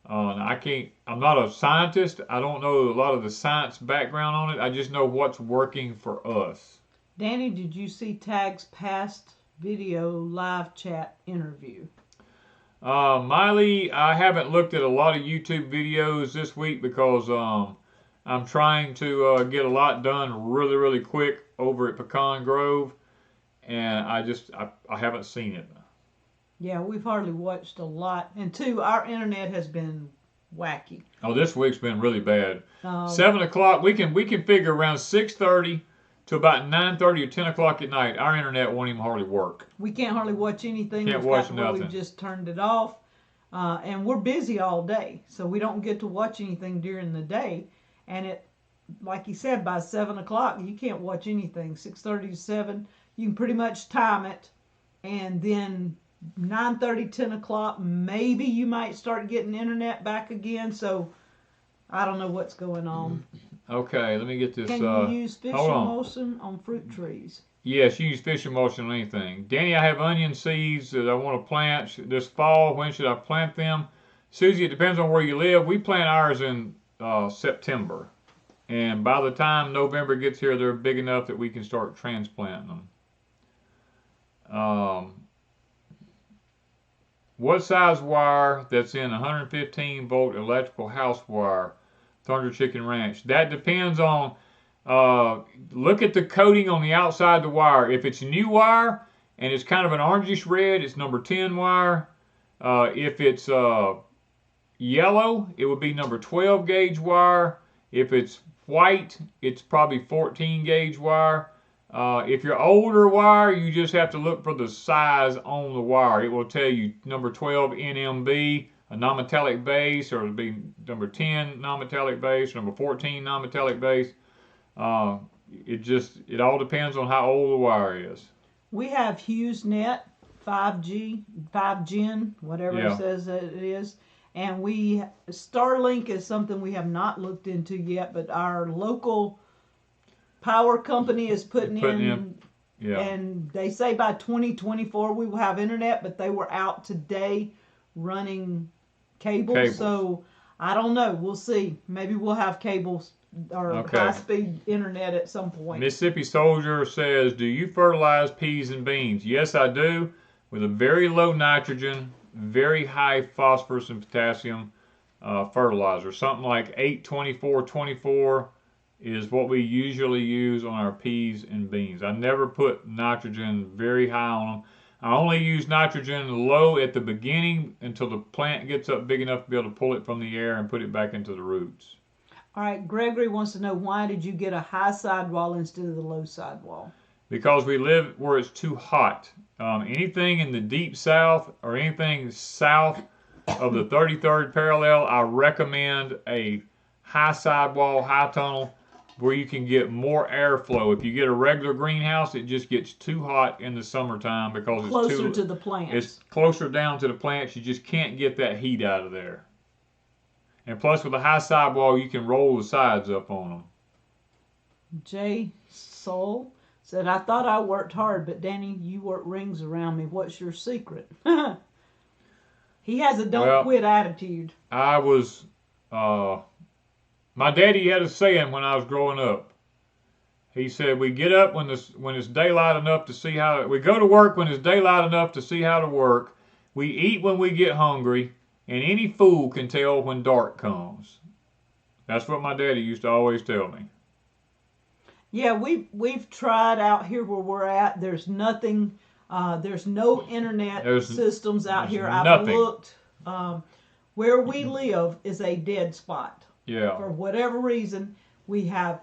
I'm not a scientist. I don't know a lot of the science background on it. I just know what's working for us. Danny, did you see Tag's past video live chat interview? Miley, I haven't looked at a lot of YouTube videos this week because I'm trying to get a lot done really, really quick over at Pecan Grove, and I haven't seen it. Yeah, we've hardly watched a lot. And 2, our internet has been wacky. Oh, this week's been really bad. 7 o'clock, we can figure around 6:30 to about 9:30 or 10 o'clock at night, our internet won't even hardly work. We can't hardly watch anything. Can't watch nothing. nothing. We've just turned it off. And we're busy all day, so we don't get to watch anything during the day. And it, like you said, by 7 o'clock, you can't watch anything. 6:30 to 7, you can pretty much time it. And then 9:30, 10 o'clock, maybe you might start getting internet back again. So I don't know what's going on. Okay, let me get this. Can you use fish emulsion on fruit trees? Yes, you use fish emulsion on anything. Danny, I have onion seeds that I want to plant this fall. When should I plant them? Susie, it depends on where you live. We plant ours in September. And by the time November gets here, they're big enough that we can start transplanting them. What size wire that's in 115 volt electrical house wire? Thunder Chicken Ranch. That depends on, look at the coating on the outside of the wire. If it's new wire and it's kind of an orangish red, it's number 10 wire. If it's yellow, it would be number 12 gauge wire. If it's white, it's probably 14 gauge wire. If you're older wire, you just have to look for the size on the wire. It will tell you number 12 NMB, a non-metallic base, or it'll be number 10 non-metallic base, number 14 non-metallic base. It all depends on how old the wire is. We have HughesNet 5G, 5Gen, whatever it says that it is. And Starlink is something we have not looked into yet, but our local power company is putting in. Yeah. And they say by 2024 we will have internet, but they were out today running cables. So I don't know. We'll see. Maybe we'll have cables or high-speed internet at some point. Mississippi Soldier says, do you fertilize peas and beans? Yes, I do, with a very low nitrogen, very high phosphorus and potassium fertilizer. Something like 8-24-24 is what we usually use on our peas and beans. I never put nitrogen very high on them. I only use nitrogen low at the beginning until the plant gets up big enough to be able to pull it from the air and put it back into the roots. All right, Gregory wants to know, why did you get a high sidewall instead of the low sidewall? Because we live where it's too hot. Anything in the deep south or anything south of the 33rd parallel, I recommend a high sidewall, high tunnel, where you can get more airflow. If you get a regular greenhouse, it just gets too hot in the summertime because it's Closer to the plants. It's closer down to the plants. You just can't get that heat out of there. And plus, with a high sidewall, you can roll the sides up on them. J. Soul said, I thought I worked hard, but Danny, you work rings around me. What's your secret? He has a don't quit attitude. I was, my daddy had a saying when I was growing up. He said, we get up when it's daylight enough to see how, we go to work when it's daylight enough to see how to work. We eat when we get hungry, and any fool can tell when dark comes. That's what my daddy used to always tell me. Yeah, we've tried out here where we're at. There's nothing. There's no internet systems out here. I've looked. Where we live is a dead spot. Yeah. For whatever reason, we have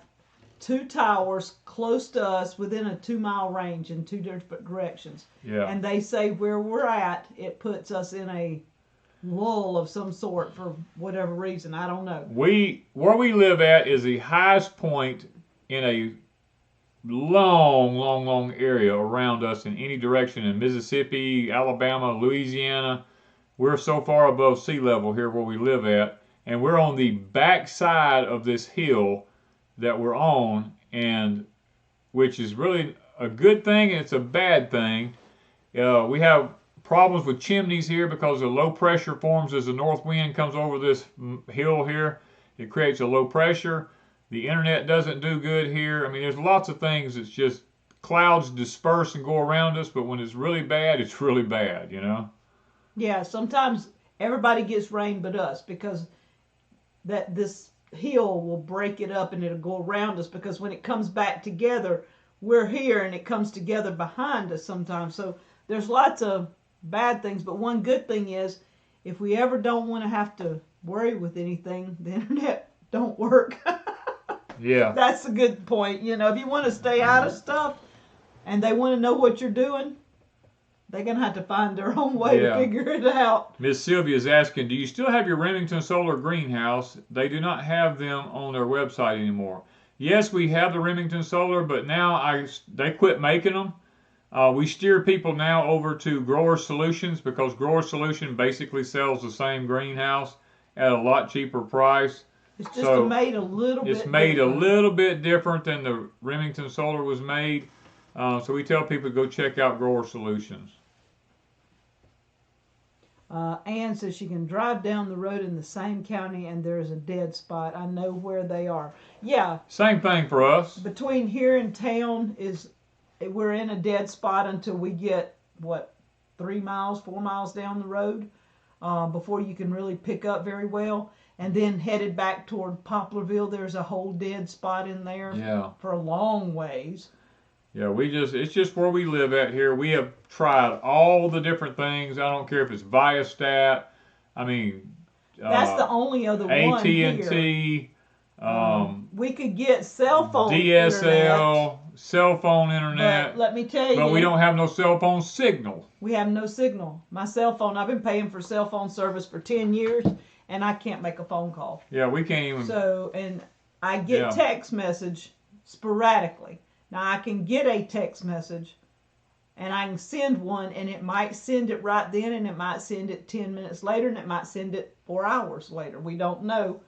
2 towers close to us within a 2-mile range in 2 different directions. Yeah. And they say where we're at, it puts us in a lull of some sort for whatever reason. I don't know. Where we live at is the highest point in a long area around us in any direction in Mississippi, Alabama, Louisiana. We're so far above sea level here where we live at, and we're on the back side of this hill that we're on, and which is really a good thing and it's a bad thing. We have problems with chimneys here because the low pressure forms as the north wind comes over this hill here. It creates a low pressure. The internet doesn't do good here. I mean, there's lots of things. It's just clouds disperse and go around us, but when it's really bad, it's really bad, you know? Yeah, sometimes everybody gets rain but us, because this hill will break it up and it'll go around us, because when it comes back together, we're here and it comes together behind us sometimes. So there's lots of bad things, but one good thing is, if we ever don't want to have to worry with anything, the internet don't work. Yeah. That's a good point. You know, if you want to stay out of stuff and they want to know what you're doing, they're going to have to find their own way to figure it out. Miss Sylvia is asking, do you still have your Remington solar greenhouse? They do not have them on their website anymore. Yes, we have the Remington solar, but now they quit making them. We steer people now over to Grower Solutions, because Grower Solution basically sells the same greenhouse at a lot cheaper price. It's just made a little bit different. It's made a little bit different than the Remington solar was made. So we tell people to go check out Grower Solutions. Ann says she can drive down the road in the same county and there's a dead spot. I know where they are. Yeah. Same thing for us. Between here and town we're in a dead spot until we get, 3 miles, 4 miles down the road before you can really pick up very well. And then headed back toward Poplarville, there's a whole dead spot in there for a long ways. Yeah, it's just where we live at here. We have tried all the different things. I don't care if it's Viastat. I mean, that's the only other one here. AT&T. We could get cell phone DSL, internet, cell phone internet. But let me tell you. But we don't have no cell phone signal. We have no signal. My cell phone, I've been paying for cell phone service for 10 years, and I can't make a phone call. Yeah, we can't even. So, and I get text message sporadically. Now, I can get a text message, and I can send one, and it might send it right then, and it might send it 10 minutes later, and it might send it 4 hours later. We don't know.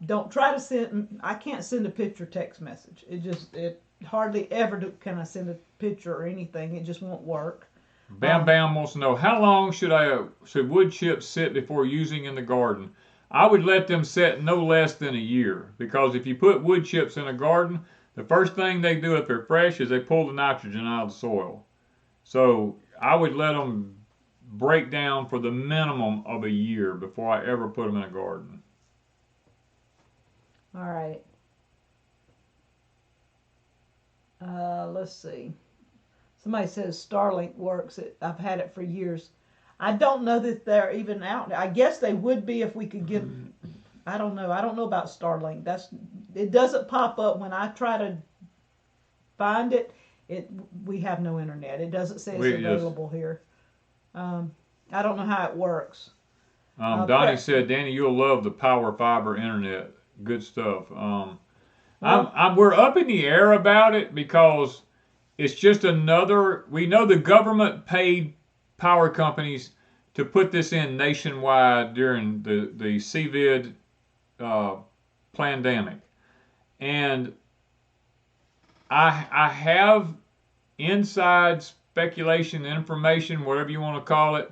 Don't try to send. I can't send a picture text message. It hardly ever can I send a picture or anything. It just won't work. Bam Bam wants to know, how long should wood chips sit before using in the garden? I would let them sit no less than a year, because if you put wood chips in a garden, the first thing they do if they're fresh is they pull the nitrogen out of the soil. So I would let them break down for the minimum of a year before I ever put them in a garden. All right. Let's see. Somebody says Starlink works. I've had it for years. I don't know that they're even out. I guess they would be if we could get I don't know. I don't know about Starlink. It doesn't pop up when I try to find it. We have no internet. It doesn't say it's available here. I don't know how it works. Donnie said, Danny, you'll love the power fiber internet. Good stuff. We're up in the air about it because it's just another. We know the government paid power companies to put this in nationwide during the COVID pandemic, and I have inside speculation, information, whatever you want to call it,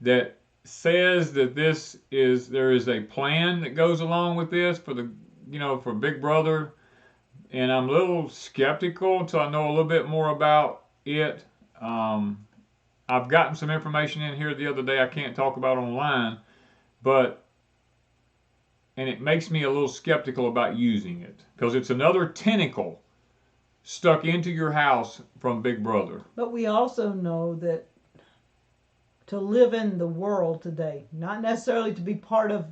that says that there is a plan that goes along with this for Big Brother, and I'm a little skeptical until I know a little bit more about it. I've gotten some information in here the other day I can't talk about online, and it makes me a little skeptical about using it because it's another tentacle stuck into your house from Big Brother. But we also know that to live in the world today, not necessarily to be part of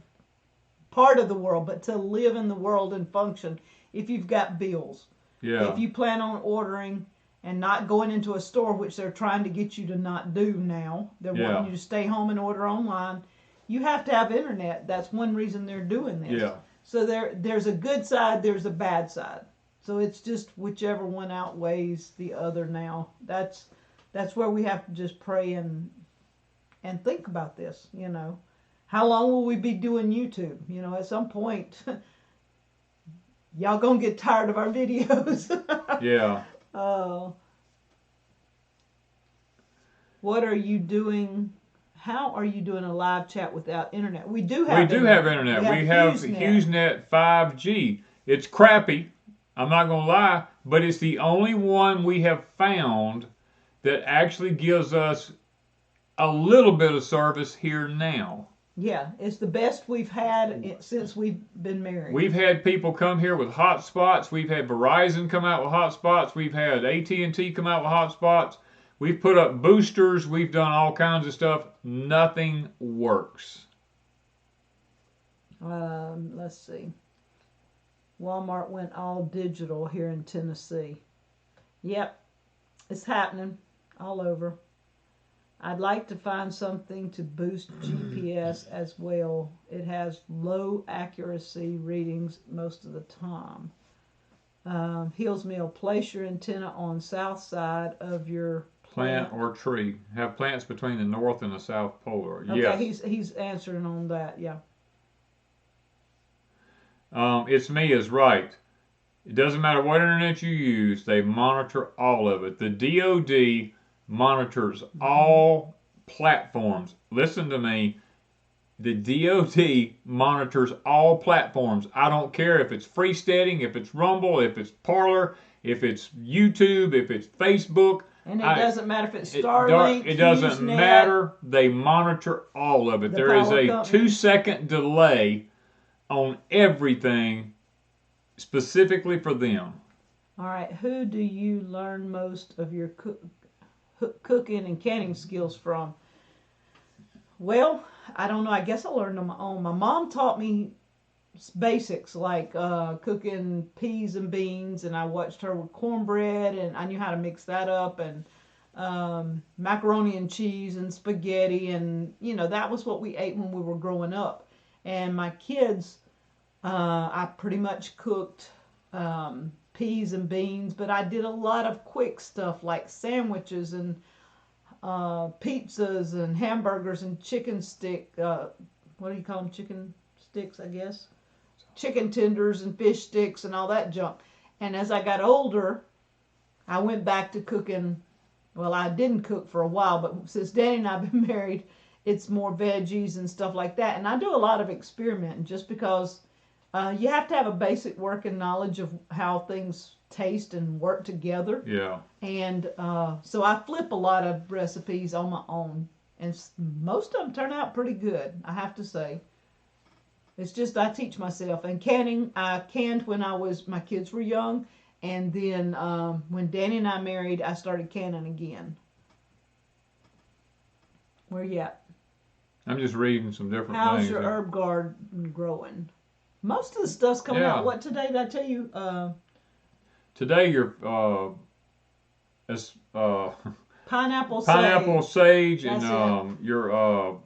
the world, but to live in the world and function, if you've got bills. Yeah. If you plan on ordering and not going into a store, which they're trying to get you to not do now, they're wanting you to stay home and order online, you have to have internet. That's one reason they're doing this. Yeah. So there's a good side, there's a bad side. So it's just whichever one outweighs the other now. That's where we have to just pray and think about this, How long will we be doing YouTube? At some point, y'all gonna get tired of our videos. Yeah. What are you doing? How are you doing a live chat without internet? We do have internet. We have HughesNet 5G. It's crappy. I'm not going to lie, but it's the only one we have found that actually gives us a little bit of service here now. Yeah, it's the best we've had since we've been married. We've had people come here with hotspots. We've had Verizon come out with hotspots. We've had AT&T come out with hotspots. We've put up boosters. We've done all kinds of stuff. Nothing works. Let's see. Walmart went all digital here in Tennessee. Yep, it's happening all over. I'd like to find something to boost GPS as well. It has low accuracy readings most of the time. Hills Mill, place your antenna on south side of your plant or tree. Have plants between the north and the south polar. Okay, yes. he's answering on that, yeah. It's me is right. It doesn't matter what internet you use, they monitor all of it. The DOD monitors all platforms. Listen to me. The DOD monitors all platforms. I don't care if it's Freesteading, if it's Rumble, if it's Parler, if it's YouTube, if it's Facebook. And it doesn't matter if it's Starlink. It doesn't matter. They monitor all of it. There is a 2-second delay on everything specifically for them. All right. Who do you learn most of your cooking and canning skills from? Well, I don't know. I guess I learned on my own. My mom taught me basics like cooking peas and beans, and I watched her with cornbread, and I knew how to mix that up, and macaroni and cheese and spaghetti, and that was what we ate when we were growing up. And my kids, I pretty much cooked peas and beans, but I did a lot of quick stuff like sandwiches and pizzas and hamburgers and chicken stick, what do you call them, chicken sticks, I guess? Chicken tenders and fish sticks and all that junk. And as I got older, I went back to cooking. Well, I didn't cook for a while, but since Danny and I have been married, it's more veggies and stuff like that. And I do a lot of experimenting just because you have to have a basic working knowledge of how things taste and work together. Yeah. And so I flip a lot of recipes on my own. And most of them turn out pretty good, I have to say. It's just I teach myself. And canning, I canned when my kids were young. And then when Danny and I married, I started canning again. Where you at? I'm just reading some different things. How's your herb garden growing? Most of the stuff's coming Yeah. out. What today did I tell you? Today your pineapple sage That's and your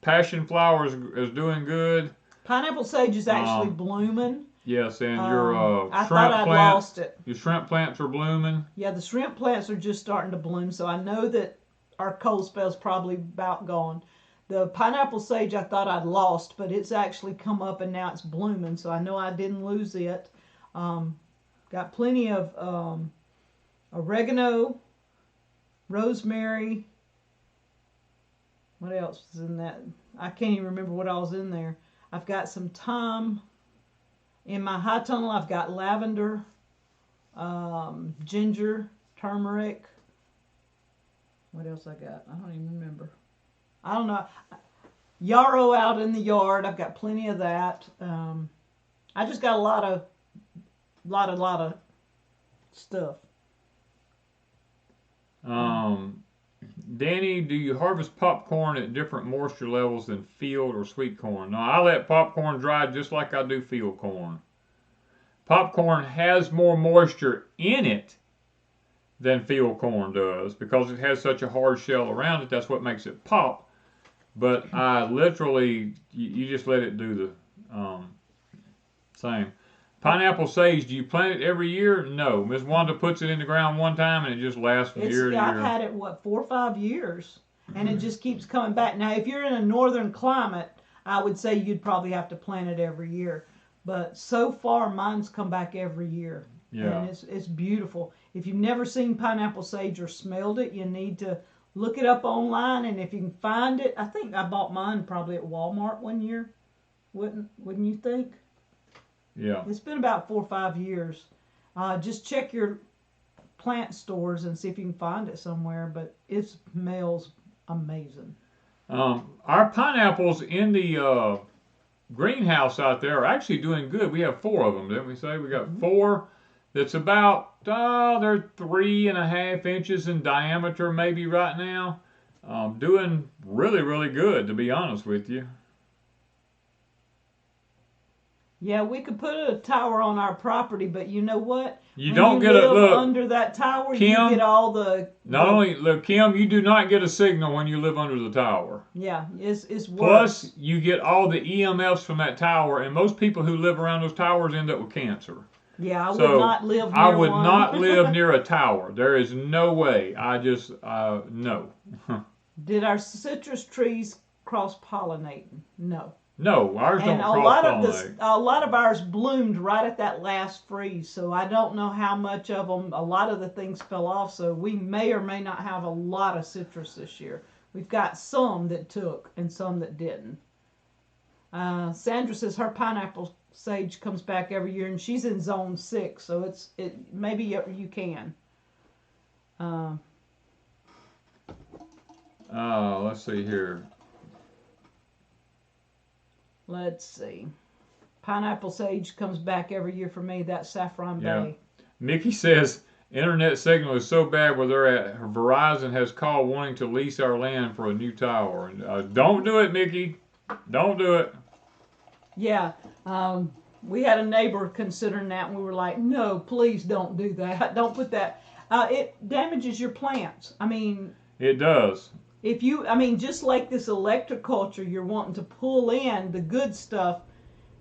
passion flower is doing good. Pineapple sage is actually blooming. Yes, and your I shrimp thought I'd plant, lost it. your shrimp plants are blooming. Yeah, the shrimp plants are just starting to bloom, so I know that our cold spell's probably about gone. The pineapple sage I thought I'd lost, but it's actually come up and now it's blooming, so I know I didn't lose it. Got plenty of oregano, rosemary. What else is in that? I can't even remember what all was in there. I've got some thyme. In my high tunnel, I've got lavender, ginger, turmeric. What else I got? I don't even remember. I don't know. Yarrow out in the yard. I've got plenty of that. I just got a lot of stuff. Danny, do you harvest popcorn at different moisture levels than field or sweet corn? No, I let popcorn dry just like I do field corn. Popcorn has more moisture in it than field corn does because it has such a hard shell around it. That's what makes it pop. But I literally, you just let it do the same. Pineapple sage, do you plant it every year? No. Miss Wanda puts it in the ground one time and it just lasts from year to year. I've had it, 4 or 5 years, and it just keeps coming back. Now, if you're in a northern climate, I would say you'd probably have to plant it every year. But so far, mine's come back every year. Yeah. And it's beautiful. If you've never seen pineapple sage or smelled it, you need to look it up online, and if you can find it, I think I bought mine probably at Walmart one year. Wouldn't you think? Yeah. It's been about 4 or 5 years. Just check your plant stores and see if you can find it somewhere, but it smells amazing. Our pineapples in the greenhouse out there are actually doing good. We have 4 of them, didn't we say? We got 4 that's about, they're 3.5 inches in diameter maybe right now. Doing really, really good, to be honest with you. Yeah, we could put a tower on our property, but you know what? You don't get a look under that tower. Kim, you get all the. Look, Kim, you do not get a signal when you live under the tower. Yeah, it's worse. Plus, you get all the EMFs from that tower, and most people who live around those towers end up with cancer. Yeah, I would not live near I would one. not live near a tower. There is no way. I just no. Did our citrus trees cross-pollinate? No. No, ours don't cross-pollinate. A lot of ours bloomed right at that last freeze, so I don't know how much of them. A lot of the things fell off, so we may or may not have a lot of citrus this year. We've got some that took and some that didn't. Sandra says her pineapple sage comes back every year, and she's in zone 6, so maybe you can. Let's see here. Let's see. Pineapple sage comes back every year for me. That's Saffron Bay. Mickey says internet signal is so bad where they're at. Verizon has called wanting to lease our land for a new tower. Don't do it, Mickey. Don't do it. Yeah. We had a neighbor considering that, and we were like, no, please don't do that. Don't put that. It damages your plants. I mean, it does. Just like this electroculture, you're wanting to pull in the good stuff.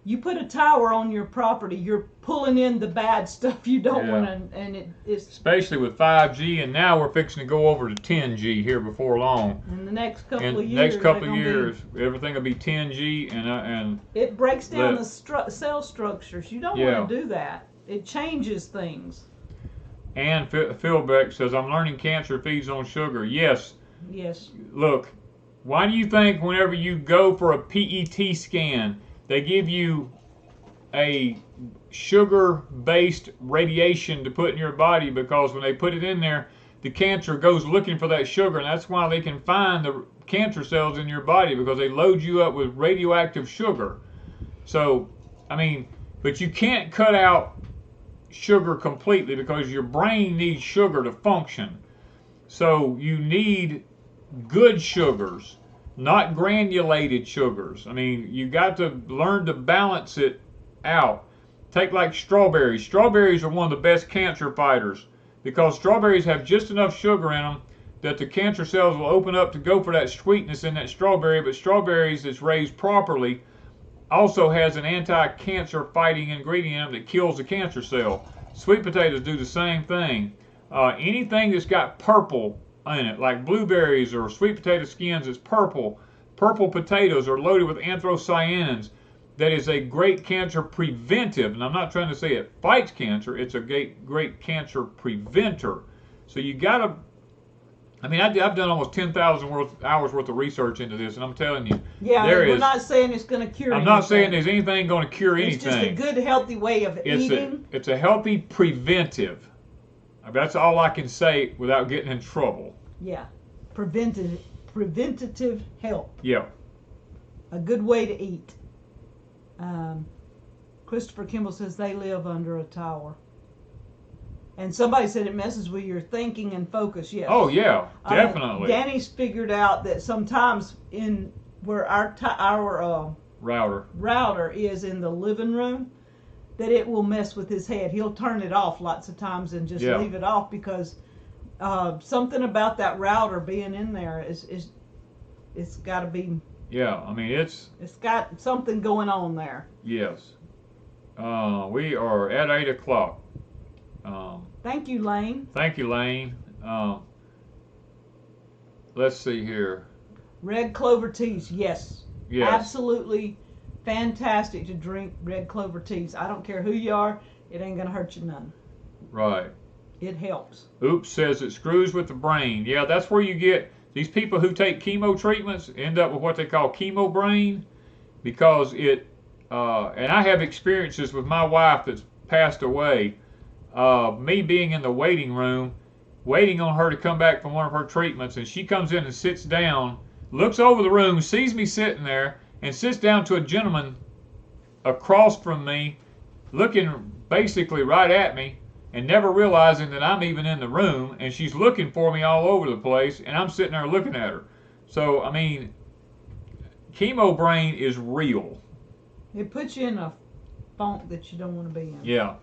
You put a tower on your property, you're pulling in the bad stuff you don't want to, and it's... Especially with 5G, and now we're fixing to go over to 10G here before long. In the next couple of years. Next couple of years, everything will be 10G, and it breaks down the cell structures. You don't want to do that. It changes things. And Philbeck says, I'm learning cancer feeds on sugar. Yes. Yes. Look, why do you think whenever you go for a PET scan, they give you a sugar-based radiation to put in your body? Because when they put it in there, the cancer goes looking for that sugar, and that's why they can find the cancer cells in your body, because they load you up with radioactive sugar. So, but you can't cut out sugar completely because your brain needs sugar to function. So you need good sugars not granulated sugars. I mean, you got to learn to balance it out. Take like strawberries. Strawberries are one of the best cancer fighters because strawberries have just enough sugar in them that the cancer cells will open up to go for that sweetness in that strawberry. But strawberries that's raised properly also has an anti-cancer fighting ingredient in them that kills the cancer cell. Sweet potatoes do the same thing. Anything that's got purple in it, like blueberries or sweet potato skins, is purple. Purple potatoes are loaded with anthocyanins. That is a great cancer preventive, and I'm not trying to say it fights cancer. It's a great cancer preventer. So you got to. I mean, I've done almost 10,000 hours worth of research into this, and I'm telling you, yeah, we're not saying it's going to cure anything. I'm not saying there's anything going to cure anything. It's just a good, healthy way of eating. It's a healthy preventive. That's all I can say without getting in trouble. Yeah, preventative health. Yeah. A good way to eat. Christopher Kimball says they live under a tower. And somebody said it messes with your thinking and focus. Yes. Oh yeah, definitely. Danny's figured out that sometimes in where our router is in the living room, that it will mess with his head. He'll turn it off lots of times and just leave it off because something about that router being in there it's got to be. Yeah, I mean it's got something going on there. Yes. We are at 8 o'clock. Thank you, Lane. Thank you, Lane. Let's see here. Red clover teas, yes. Yes. Absolutely fantastic to drink red clover teas. I don't care who you are, it ain't gonna hurt you none. Right. It helps. Oops says it screws with the brain. Yeah, that's where you get these people who take chemo treatments end up with what they call chemo brain because it. And I have experiences with my wife that's passed away. Me being in the waiting room, waiting on her to come back from one of her treatments, and she comes in and sits down, looks over the room, sees me sitting there, and sits down to a gentleman across from me, looking basically right at me, and never realizing that I'm even in the room, and she's looking for me all over the place, and I'm sitting there looking at her. So, I mean, chemo brain is real. It puts you in a funk that you don't want to be in. Yeah.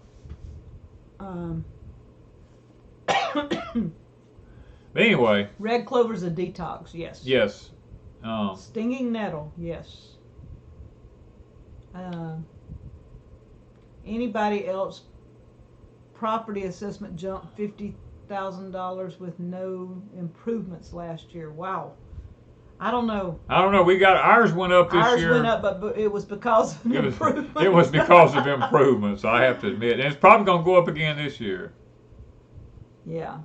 Anyway. Red clover's a detox, yes. Yes. Stinging nettle, yes. Anybody else? Property assessment jumped $50,000 with no improvements last year. Wow. I don't know. We got ours went up this year. Ours went up, but it was because of improvements. It was because of improvements, I have to admit. And it's probably going to go up again this year. Yeah.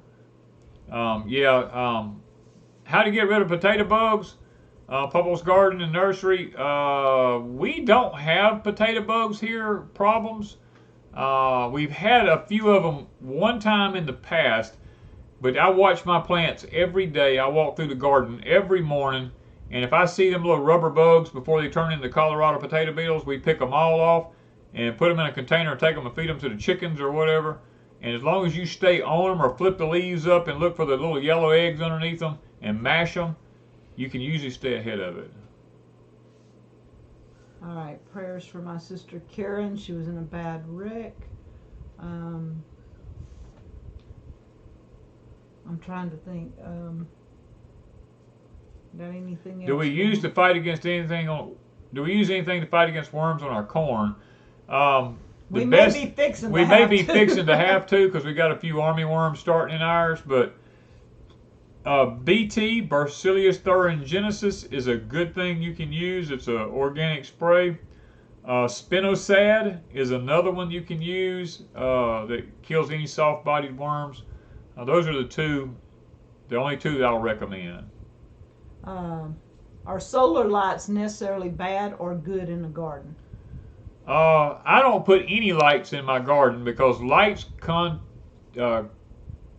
How to get rid of potato bugs? Pupple's Garden and Nursery. We don't have potato bugs here, problems. We've had a few of them one time in the past. But I watch my plants every day. I walk through the garden every morning, and if I see them little rubber bugs before they turn into Colorado potato beetles, we pick them all off and put them in a container and take them and feed them to the chickens or whatever. And as long as you stay on them or flip the leaves up and look for the little yellow eggs underneath them and mash them, you can usually stay ahead of it. All right, prayers for my sister Karen. She was in a bad wreck. I'm trying to think. Got anything else? Do we use anything to fight against worms on our corn? We may be fixing to have to because we got a few army worms starting in ours. But BT, Bacillus thuringiensis, is a good thing you can use. It's an organic spray. Spinosad is another one you can use that kills any soft-bodied worms. Those are the only two that I'll recommend. Are solar lights necessarily bad or good in a garden? I don't put any lights in my garden because lights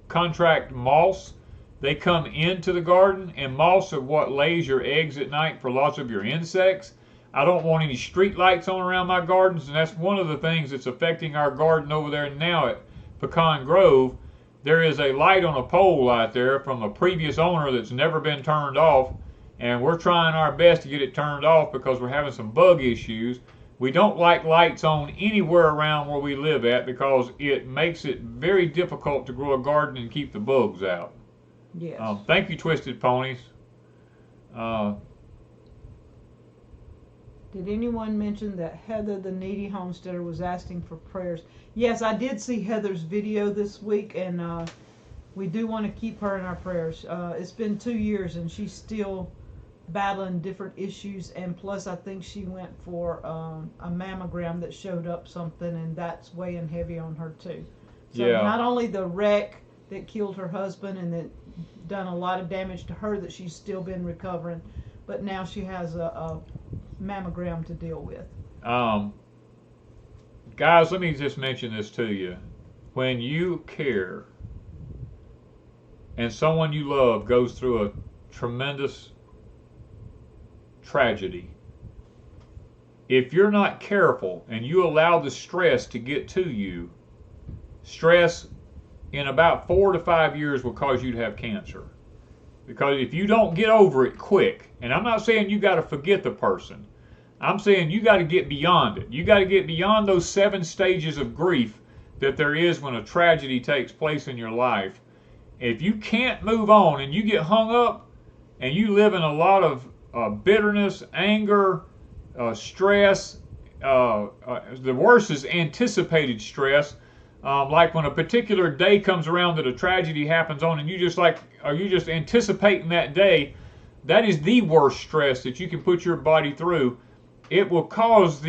contract moths. They come into the garden, and moths are what lays your eggs at night for lots of your insects. I don't want any street lights on around my gardens, and that's one of the things that's affecting our garden over there now at Pecan Grove. There is a light on a pole out there from a previous owner that's never been turned off, and we're trying our best to get it turned off because we're having some bug issues. We don't like lights on anywhere around where we live at because it makes it very difficult to grow a garden and keep the bugs out. Yes. Thank you, Twisted Ponies. Did anyone mention that Heather, the needy homesteader, was asking for prayers? Yes, I did see Heather's video this week, and we do want to keep her in our prayers. It's been 2 years, and she's still battling different issues, and plus I think she went for a mammogram that showed up something, and that's weighing heavy on her too. So Yeah. not only the wreck that killed her husband and that done a lot of damage to her that she's still been recovering, but now she has a mammogram to deal with. Guys, let me just mention this to you. When you care and someone you love goes through a tremendous tragedy, if you're not careful and you allow the stress to get to you, stress in about 4 to 5 years will cause you to have cancer. Because if you don't get over it quick, and I'm not saying you got to forget the person, I'm saying you got to get beyond it. You got to get beyond those 7 stages of grief that there is when a tragedy takes place in your life. If you can't move on and you get hung up and you live in a lot of bitterness, anger, stress, the worst is anticipated stress. Like when a particular day comes around that a tragedy happens on, and you just anticipating that day, that is the worst stress that you can put your body through. It will cause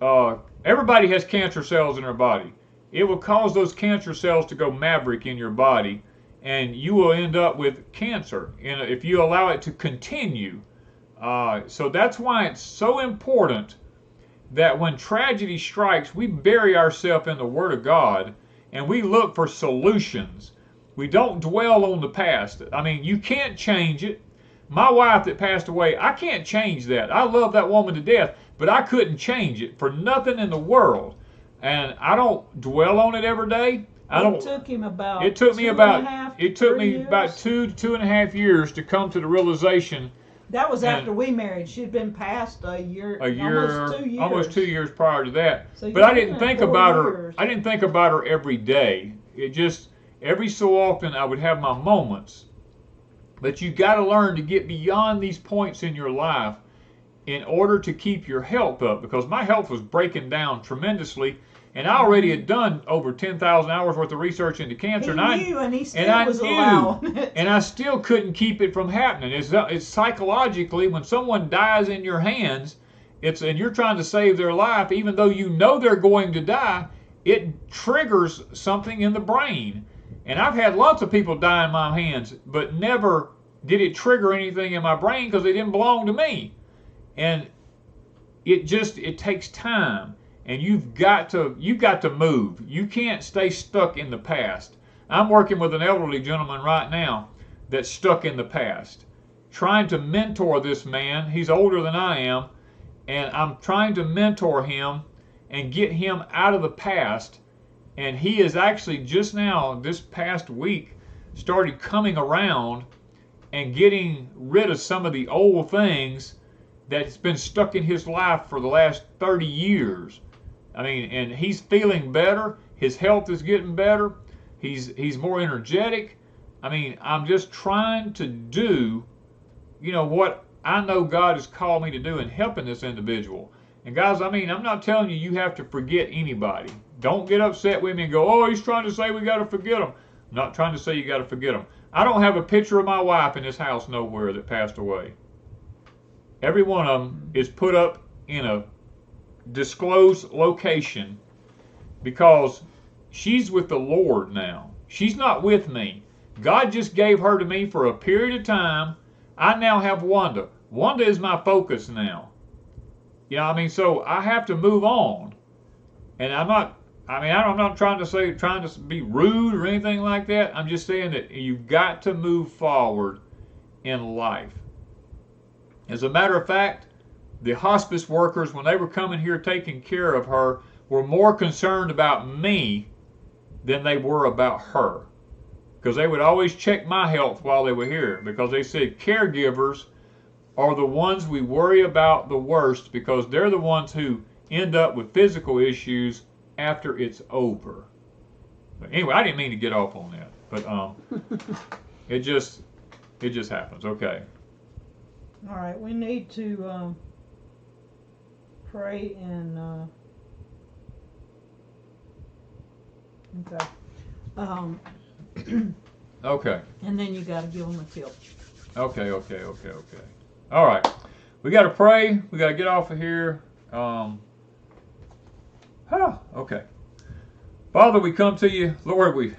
everybody has cancer cells in their body. It will cause those cancer cells to go maverick in your body, and you will end up with cancer if you allow it to continue. So that's why it's so important that when tragedy strikes, we bury ourselves in the Word of God and we look for solutions. We don't dwell on the past. I mean, you can't change it. My wife that passed away, I can't change that. I love that woman to death, but I couldn't change it for nothing in the world. And I don't dwell on it every day. It took me about 2.5 years to come to the realization. That was after we married. She'd been past a year, almost 2 years prior to that. So but I didn't think about her. I didn't think about her every day. It just every so often I would have my moments. But you got to learn to get beyond these points in your life in order to keep your health up, because my health was breaking down tremendously. And I already had done over 10,000 hours worth of research into cancer. And I still couldn't keep it from happening. It's psychologically, when someone dies in your hands, and you're trying to save their life, even though you know they're going to die, it triggers something in the brain. And I've had lots of people die in my hands, but never did it trigger anything in my brain because they didn't belong to me. And it takes time. And you've got to move. You can't stay stuck in the past. I'm working with an elderly gentleman right now that's stuck in the past, trying to mentor this man. He's older than I am, and I'm trying to mentor him and get him out of the past. And he is actually just now, this past week, started coming around and getting rid of some of the old things that's been stuck in his life for the last 30 years. I mean, and he's feeling better. His health is getting better. He's more energetic. I mean, I'm just trying to do, what I know God has called me to do in helping this individual. And guys, I mean, I'm not telling you have to forget anybody. Don't get upset with me and go, oh, he's trying to say we got to forget him. I'm not trying to say you got to forget him. I don't have a picture of my wife in this house nowhere that passed away. Every one of them is put up in a disclosed location because she's with the Lord now. She's not with me. God just gave her to me for a period of time. I now have Wanda. Wanda is my focus now. So I have to move on. And I'm not trying to be rude or anything like that. I'm just saying that you've got to move forward in life. As a matter of fact, the hospice workers, when they were coming here taking care of her, were more concerned about me than they were about her. Because they would always check my health while they were here. Because they said caregivers are the ones we worry about the worst because they're the ones who end up with physical issues after it's over. But anyway, I didn't mean to get off on that, but it just happens. Okay. All right, we need to pray and okay. Okay. And then you got to give them a tip. Okay. All right. We got to pray. We got to get off of here. Okay. Father, we come to you. Lord, we've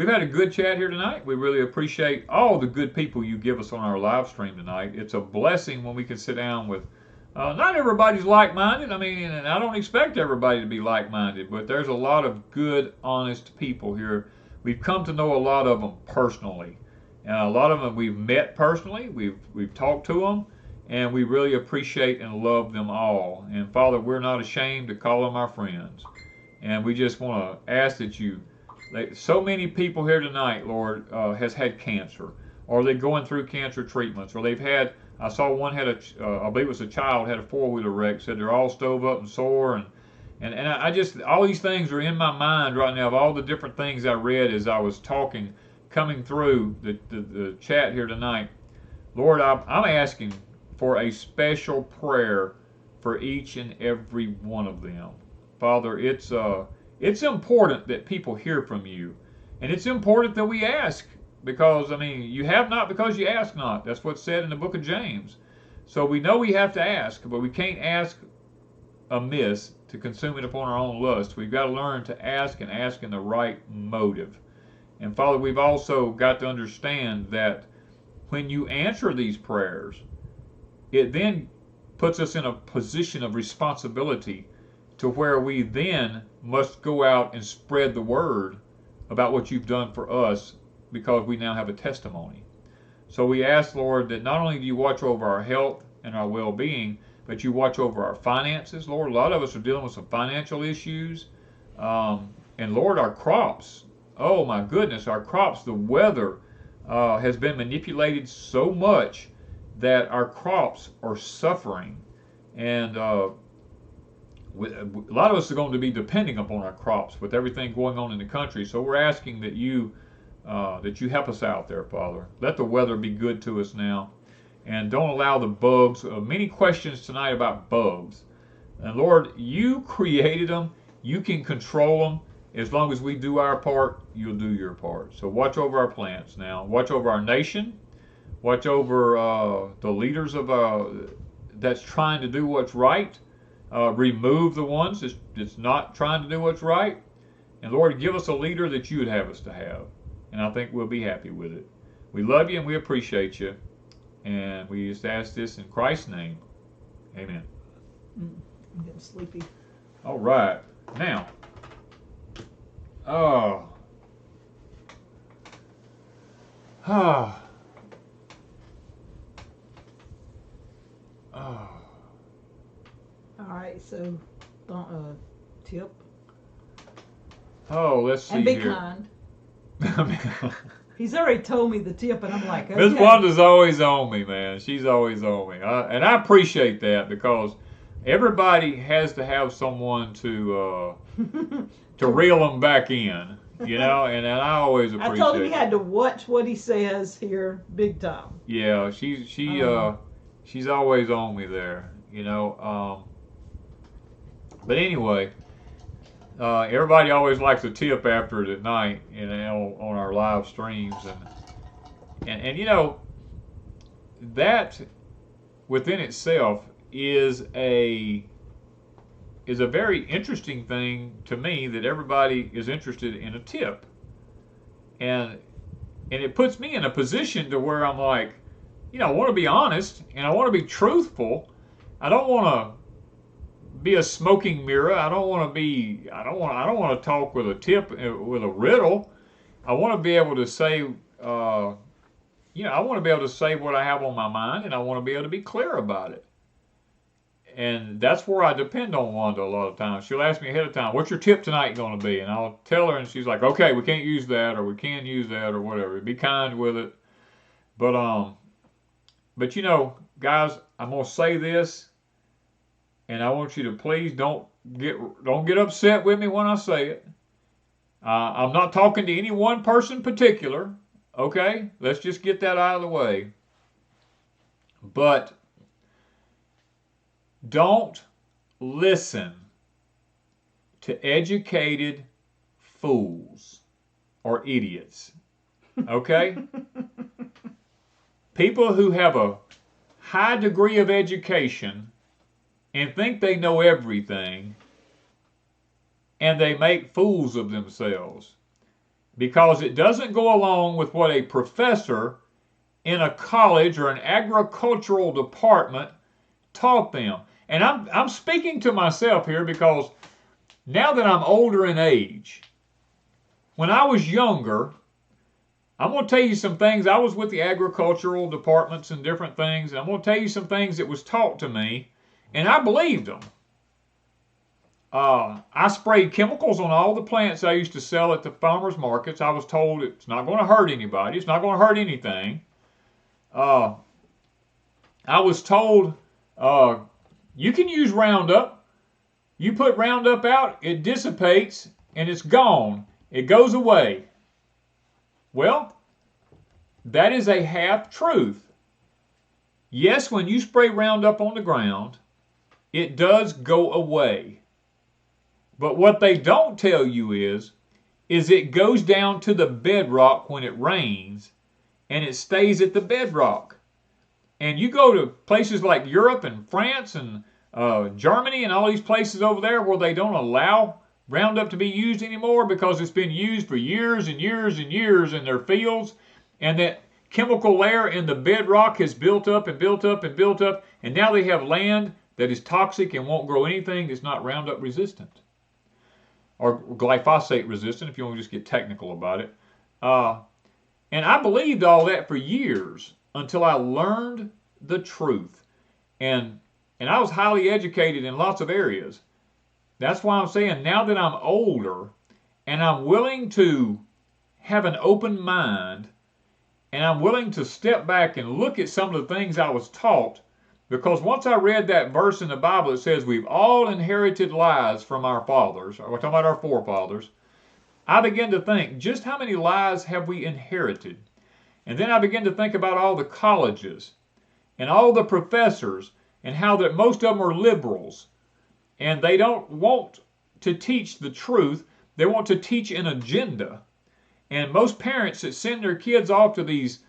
had a good chat here tonight. We really appreciate all the good people you give us on our live stream tonight. It's a blessing when we can sit down with, not everybody's like-minded. I mean, and I don't expect everybody to be like-minded, but there's a lot of good, honest people here. We've come to know a lot of them personally. And a lot of them we've met personally. We've talked to them. And we really appreciate and love them all. And Father, we're not ashamed to call them our friends. And we just want to ask that you, so many people here tonight, Lord, has had cancer, or they're going through cancer treatments, or they've had, I saw one had I believe it was a child, had a four-wheeler wreck, said they're all stove up and sore, and I just, all these things are in my mind right now of all the different things I read as I was talking, coming through the chat here tonight. Lord, I'm asking for a special prayer for each and every one of them. Father, it's important that people hear from you, and it's important that we ask, because I mean, you have not because you ask not. That's what's said in the book of James. So we know we have to ask, but we can't ask amiss to consume it upon our own lust. We've got to learn to ask and ask in the right motive. And Father, we've also got to understand that when you answer these prayers, it then puts us in a position of responsibility to where we then must go out and spread the word about what you've done for us, because we now have a testimony. So we ask, Lord, that not only do you watch over our health and our well-being, but you watch over our finances, Lord. A lot of us are dealing with some financial issues. And Lord, our crops, oh my goodness, our crops, the weather has been manipulated so much that our crops are suffering. And a lot of us are going to be depending upon our crops with everything going on in the country. So we're asking that you help us out there, Father. Let the weather be good to us now. And don't allow the bugs. Many questions tonight about bugs. And Lord, you created them. You can control them. As long as we do our part, you'll do your part. So watch over our plants now. Watch over our nation. Watch over the leaders of that's trying to do what's right. Remove the ones that's not trying to do what's right. And Lord, give us a leader that you would have us to have. And I think we'll be happy with it. We love you and we appreciate you. And we just ask this in Christ's name. Amen. I'm getting sleepy. All right. Now. Oh. Ah. Oh. All right, so tip. Oh, let's see and be here. kind. He's already told me the tip, and I'm like, okay. Miss Wanda's always on me, man. She's always on me. And I appreciate that, because everybody has to have someone to reel them back in, you know, and I always appreciate it. I told him he had to watch what he says here big time. Yeah, she's always on me there, you know. But anyway, everybody always likes a tip after it at night, you know, on our live streams, and you know, that within itself is a very interesting thing to me, that everybody is interested in a tip, and it puts me in a position to where I'm like, you know, I want to be honest and I want to be truthful. I don't want to be a smoking mirror. I don't want to talk with a tip, with a riddle. I want to be able to say, you know, I want to be able to say what I have on my mind, and I want to be able to be clear about it. And that's where I depend on Wanda a lot of times. She'll ask me ahead of time, what's your tip tonight going to be? And I'll tell her, and she's like, okay, we can't use that, or we can use that, or whatever. Be kind with it. But you know, guys, I'm going to say this, and I want you to please don't get upset with me when I say it. I'm not talking to any one person in particular. Okay, let's just get that out of the way. But don't listen to educated fools or idiots. Okay? People who have a high degree of education and think they know everything, and they make fools of themselves because it doesn't go along with what a professor in a college or an agricultural department taught them. And I'm speaking to myself here because now that I'm older in age, when I was younger, I'm going to tell you some things. I was with the agricultural departments and different things, and I'm going to tell you some things that was taught to me, and I believed them. I sprayed chemicals on all the plants I used to sell at the farmers markets. I was told it's not going to hurt anybody. It's not going to hurt anything. I was told you can use Roundup. You put Roundup out, it dissipates, and it's gone. It goes away. Well, that is a half-truth. Yes, when you spray Roundup on the ground, it does go away. But what they don't tell you is it goes down to the bedrock when it rains, and it stays at the bedrock. And you go to places like Europe and France and Germany and all these places over there where they don't allow Roundup to be used anymore because it's been used for years and years and years in their fields, and that chemical layer in the bedrock has built up and built up and built up, and now they have land that is toxic and won't grow anything that's not Roundup resistant. Or glyphosate resistant, if you want to just get technical about it. And I believed all that for years until I learned the truth. And I was highly educated in lots of areas. That's why I'm saying now that I'm older and I'm willing to have an open mind and I'm willing to step back and look at some of the things I was taught, because once I read that verse in the Bible that says we've all inherited lies from our fathers, or we're talking about our forefathers, I began to think, just how many lies have we inherited? And then I began to think about all the colleges and all the professors and how that most of them are liberals. And they don't want to teach the truth. They want to teach an agenda. And most parents that send their kids off to these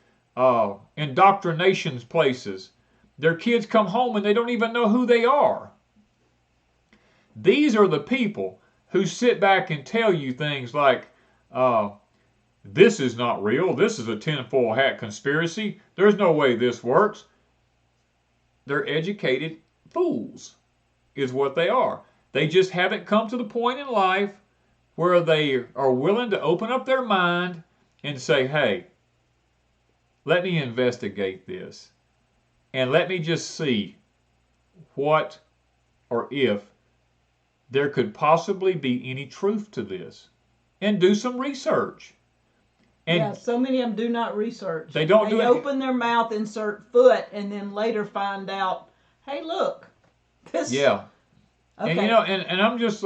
indoctrinations places, their kids come home and they don't even know who they are. These are the people who sit back and tell you things like, this is not real, this is a tinfoil hat conspiracy, there's no way this works. They're educated fools, is what they are. They just haven't come to the point in life where they are willing to open up their mind and say, hey, let me investigate this. And let me just see what or if there could possibly be any truth to this. And do some research. And yeah, so many of them do not research. They don't do it. They open their mouth, insert foot, and then later find out, hey, look. This. Yeah. Okay. And you know, and I'm just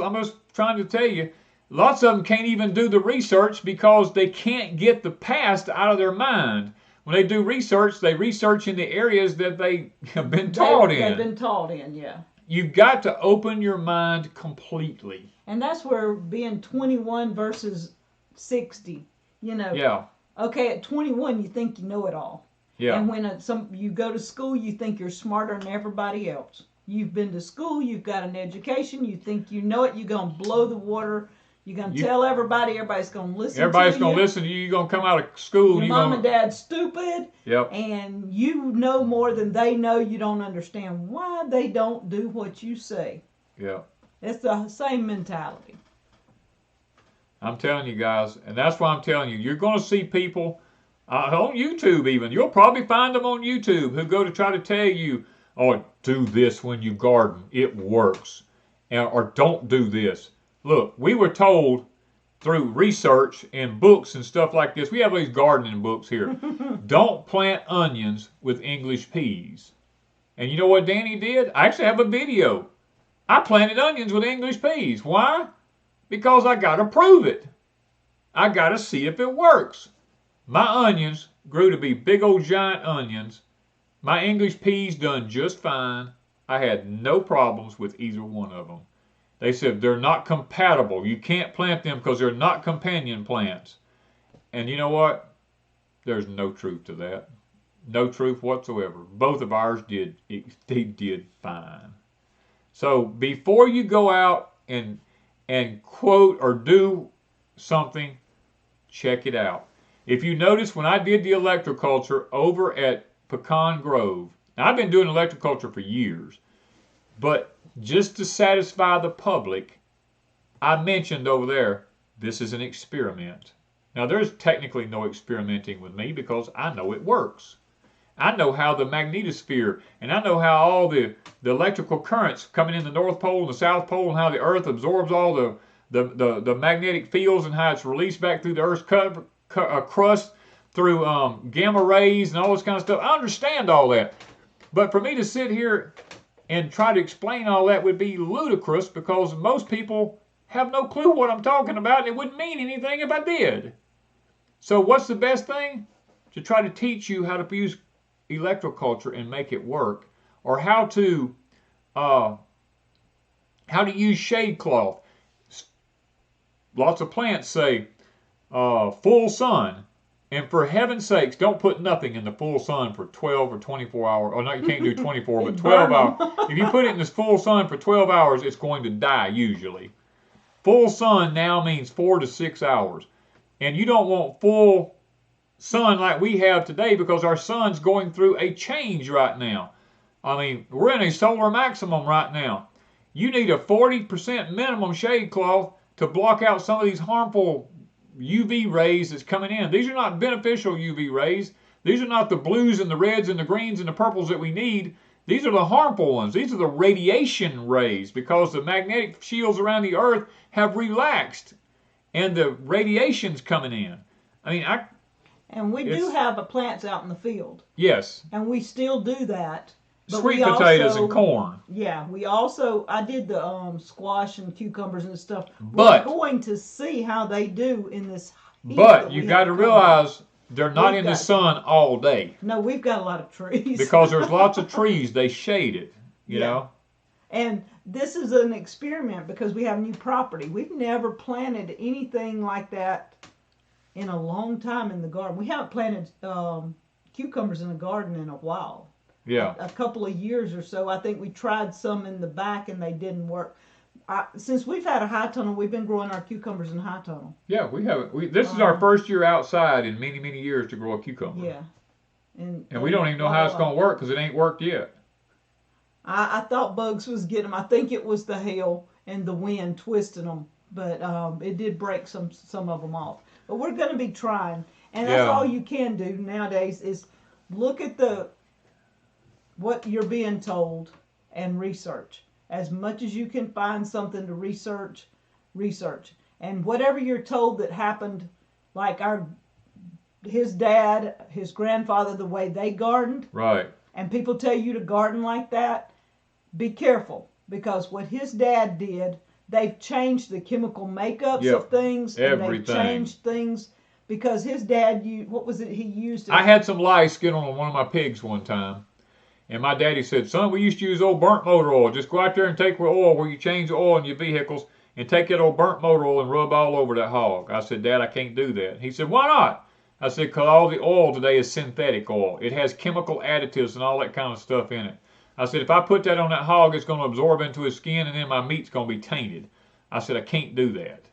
trying to tell you, lots of them can't even do the research because they can't get the past out of their mind. When they do research, they research in the areas that they have been taught in. They've been taught in, yeah. You've got to open your mind completely. And that's where being 21 versus 60, you know. Yeah. Okay, at 21, you think you know it all. Yeah. And when you go to school, you think you're smarter than everybody else. You've been to school, you've got an education, you think you know it, you're going to blow the water. You're going to tell everybody's going to listen to you. Everybody's going to listen to you. You're going to come out of school. Your mom and dad's stupid. Yep. And you know more than they know. You don't understand why they don't do what you say. Yeah. It's the same mentality. I'm telling you guys, and that's why I'm telling you, you're going to see people on YouTube even. You'll probably find them on YouTube who go to try to tell you, oh, do this when you garden. It works. Or don't do this. Look, we were told through research and books and stuff like this, we have these gardening books here, don't plant onions with English peas. And you know what Danny did? I actually have a video. I planted onions with English peas. Why? Because I got to prove it. I got to see if it works. My onions grew to be big old giant onions. My English peas done just fine. I had no problems with either one of them. They said they're not compatible. You can't plant them because they're not companion plants. And you know what? There's no truth to that. No truth whatsoever. Both of ours they did fine. So before you go out and quote or do something, check it out. If you notice, when I did the electroculture over at Pecan Grove, now I've been doing electroculture for years, but just to satisfy the public, I mentioned over there, this is an experiment. Now there's technically no experimenting with me because I know it works. I know how the magnetosphere, and I know how all the electrical currents coming in the North Pole and the South Pole, and how the Earth absorbs all the magnetic fields, and how it's released back through the Earth's crust through gamma rays and all this kind of stuff. I understand all that. But for me to sit here and try to explain all that would be ludicrous, because most people have no clue what I'm talking about, and it wouldn't mean anything if I did. So what's the best thing? To try to teach you how to use electroculture and make it work, or how to use shade cloth. Lots of plants say full sun, and for heaven's sakes, don't put nothing in the full sun for 12 or 24 hours. Or not, you can't do 24, but 12 hours. If you put it in the full sun for 12 hours, it's going to die usually. Full sun now means 4 to 6 hours, and you don't want full sun like we have today, because our sun's going through a change right now. I mean, we're in a solar maximum right now. You need a 40% minimum shade cloth to block out some of these harmful UV rays that's coming in. These are not beneficial UV rays. These are not the blues and the reds and the greens and the purples that we need. These are the harmful ones. These are the radiation rays, because the magnetic shields around the Earth have relaxed and the radiation's coming in. I mean, and we do have plants out in the field. Yes. And we still do that. But sweet potatoes and corn. Yeah, I did the squash and cucumbers and stuff. But we're going to see how they do in this heat. But you got to realize they're not in the sun all day. No, we've got a lot of trees. Because there's lots of trees, they shade it, you know. And this is an experiment because we have new property. We've never planted anything like that in a long time in the garden. We haven't planted cucumbers in the garden in a while. Yeah. A couple of years or so. I think we tried some in the back and they didn't work. Since we've had a high tunnel, we've been growing our cucumbers in high tunnel. Yeah, we have. This is our first year outside in many, many years to grow a cucumber. Yeah. And we don't even know how it's going to work because it ain't worked yet. I thought bugs was getting them. I think it was the hail and the wind twisting them. But it did break some of them off. But we're going to be trying. And that's all you can do nowadays is look at what you're being told and research. As much as you can find something to research. And whatever you're told that happened, like his dad, his grandfather, the way they gardened. Right. And people tell you to garden like that, be careful. Because what his dad did, they've changed the chemical makeups of things. Everything. And they've changed things. Because his dad, what was it he used? I had some lice get on one of my pigs one time. And my daddy said, son, we used to use old burnt motor oil. Just go out there and take oil where you change the oil in your vehicles and take that old burnt motor oil and rub all over that hog. I said, Dad, I can't do that. He said, why not? I said, because all the oil today is synthetic oil. It has chemical additives and all that kind of stuff in it. I said, if I put that on that hog, it's going to absorb into his skin and then my meat's going to be tainted. I said, I can't do that.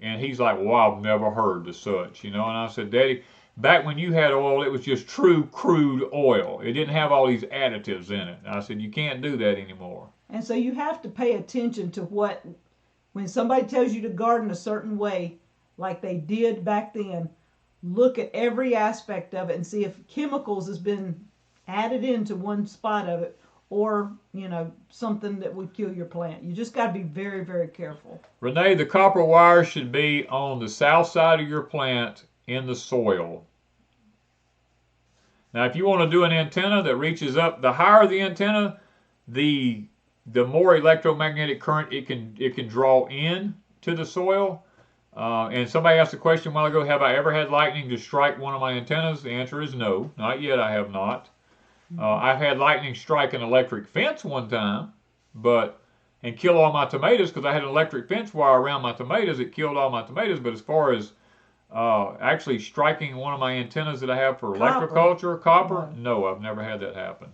And he's like, well, I've never heard of such, And I said, Daddy, back when you had oil, it was just true crude oil. It didn't have all these additives in it. I said, you can't do that anymore. And so you have to pay attention to when somebody tells you to garden a certain way, like they did back then, look at every aspect of it and see if chemicals has been added into one spot of it or, something that would kill your plant. You just got to be very, very careful. Renee, the copper wire should be on the south side of your plant in the soil. Now, if you want to do an antenna that reaches up, the higher the antenna, the more electromagnetic current it can draw in to the soil. And somebody asked a question a while ago, have I ever had lightning to strike one of my antennas? The answer is no, not yet. I have not. I've had lightning strike an electric fence one time, and kill all my tomatoes because I had an electric fence wire around my tomatoes. It killed all my tomatoes. But as far as actually striking one of my antennas that I have for electroculture, copper, no, I've never had that happen.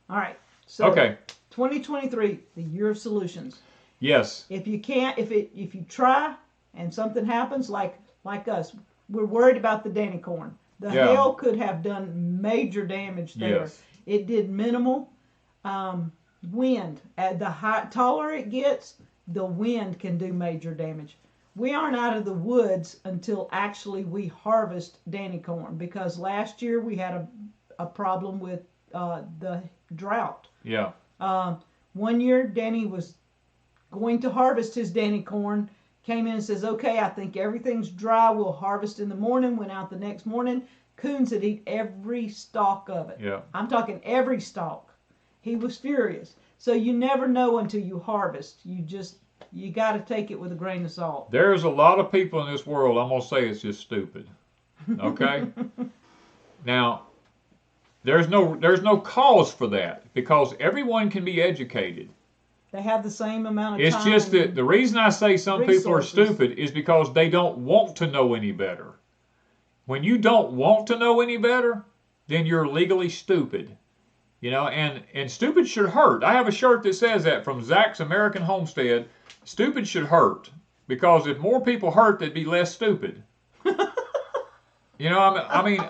All right. So okay. 2023, the year of solutions. Yes. If you try and something happens, like us, we're worried about the Danny corn. The hail could have done major damage there. Yes. It did minimal. Wind, taller it gets, the wind can do major damage. We aren't out of the woods until actually we harvest Danny corn, because last year we had a problem with the drought. Yeah. One year Danny was going to harvest his Danny corn, came in and says, okay, I think everything's dry, we'll harvest in the morning. Went out the next morning, coons had eaten every stalk of it. Yeah. I'm talking every stalk. He was furious. So you never know until you harvest. You got to take it with a grain of salt. There's a lot of people in this world, I'm going to say it's just stupid. Okay? Now, there's no cause for that, because everyone can be educated. They have the same amount of time. It's just that the reason I say some people are stupid is because they don't want to know any better. When you don't want to know any better, then you're legally stupid. You know, and stupid should hurt. I have a shirt that says that from Zach's American Homestead. Stupid should hurt, because if more people hurt, they'd be less stupid. You know, I mean,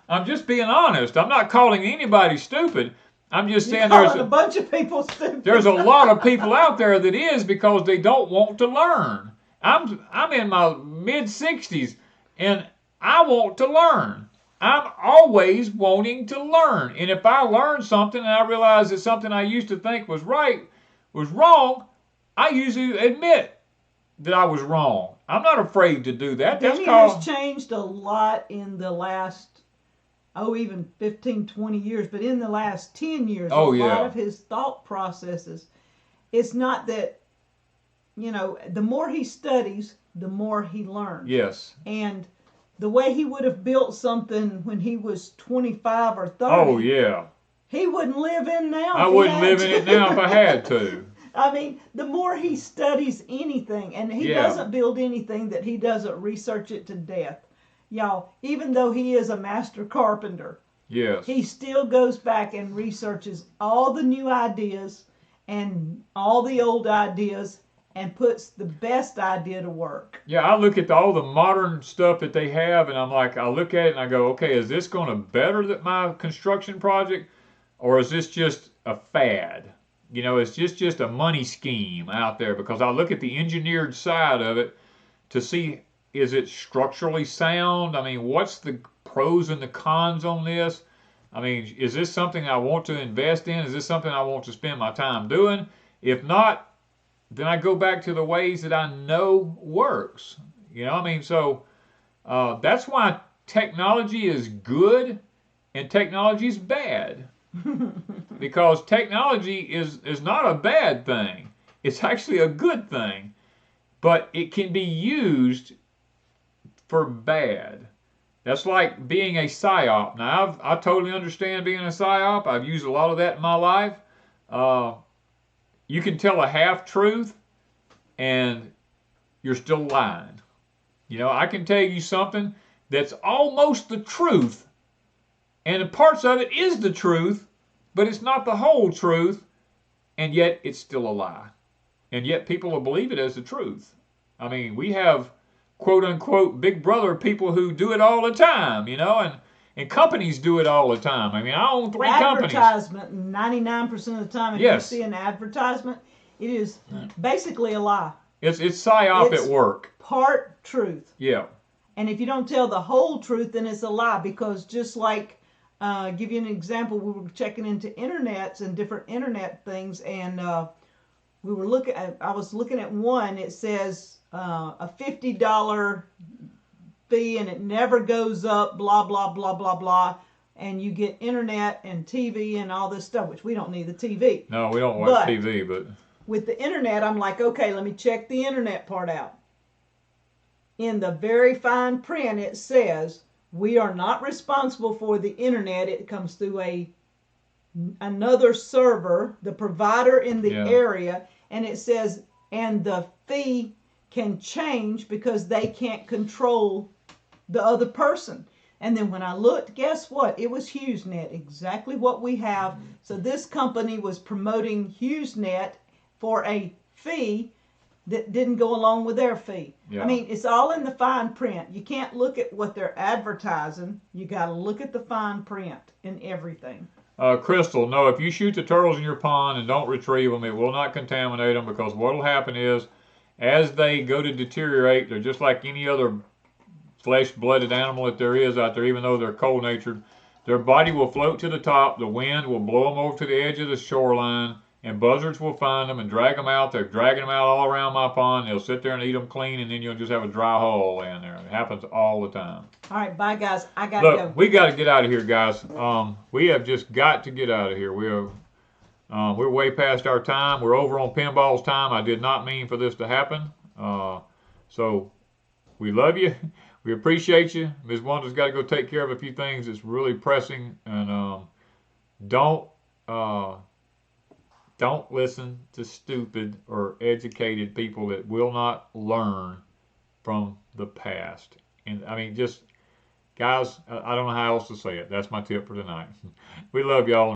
I'm just being honest. I'm not calling anybody stupid. I'm just saying there's a bunch of people stupid. There's a lot of people out there that is, because they don't want to learn. I'm in my mid-60s and I want to learn. I'm always wanting to learn. And if I learn something and I realize that something I used to think was right was wrong, I usually admit that I was wrong. I'm not afraid to do that. Danny has changed a lot in the last, even 15, 20 years, but in the last 10 years, lot of his thought processes. It's not that, the more he studies, the more he learns. Yes. And the way he would have built something when he was 25 or 30. Oh, yeah. He wouldn't live in now. I wouldn't live in it now if I had to. I mean, the more he studies anything, and he doesn't build anything that he doesn't research it to death. Y'all, even though he is a master carpenter, yes, he still goes back and researches all the new ideas and all the old ideas and puts the best idea to work. Yeah, I look at all the modern stuff that they have, and I look at it and I go, okay, is this going to better my construction project, or is this just a fad? It's just a money scheme out there, because I look at the engineered side of it to see, is it structurally sound? I mean, what's the pros and the cons on this? I mean, is this something I want to invest in? Is this something I want to spend my time doing? If not, then I go back to the ways that I know works. So that's why technology is good and technology is bad. Because technology is not a bad thing. It's actually a good thing. But it can be used for bad. That's like being a psyop. Now, I totally understand being a psyop. I've used a lot of that in my life. You can tell a half-truth and you're still lying. I can tell you something that's almost the truth, and parts of it is the truth, but it's not the whole truth, and yet it's still a lie. And yet people will believe it as the truth. I mean, we have quote-unquote big brother people who do it all the time, and companies do it all the time. I mean, I own 3 companies. Advertisement, 99% of the time, if you see an advertisement, it is basically a lie. It's psyop at work. Part truth. Yeah. And if you don't tell the whole truth, then it's a lie. Because just like, give you an example, we were checking into internets and different internet things, and I was looking at one. It says a $50 fee and it never goes up, blah, blah, blah, blah, blah. And you get internet and TV and all this stuff, which we don't need the TV. No, we don't watch TV, but with the internet, I'm like, okay, let me check the internet part out. In the very fine print, it says, we are not responsible for the internet. It comes through another server, the provider in the area, and it says, and the fee can change because they can't control the other person. And then when I looked, guess what? It was HughesNet, exactly what we have. So this company was promoting HughesNet for a fee that didn't go along with their fee. I mean, it's all in the fine print. You can't look at what they're advertising. You got to look at the fine print in everything. Crystal, no, if you shoot the turtles in your pond and don't retrieve them, it will not contaminate them, because what will happen is, as they go to deteriorate, they're just like any other flesh-blooded animal that there is out there, even though they're cold-natured. Their body will float to the top, the wind will blow them over to the edge of the shoreline, and buzzards will find them and drag them out. They're dragging them out all around my pond. They'll sit there and eat them clean, and then you'll just have a dry hole laying there. It happens all the time. All right, bye, guys. I got to go. We got to get out of here, guys. We have just got to get out of here. We're way past our time. We're over on Pinball's time. I did not mean for this to happen. So we love you. We appreciate you. Ms. Wanda's got to go take care of a few things that's really pressing. And don't listen to stupid or educated people that will not learn from the past. And I mean, just, guys, I don't know how else to say it. That's my tip for tonight. We love y'all.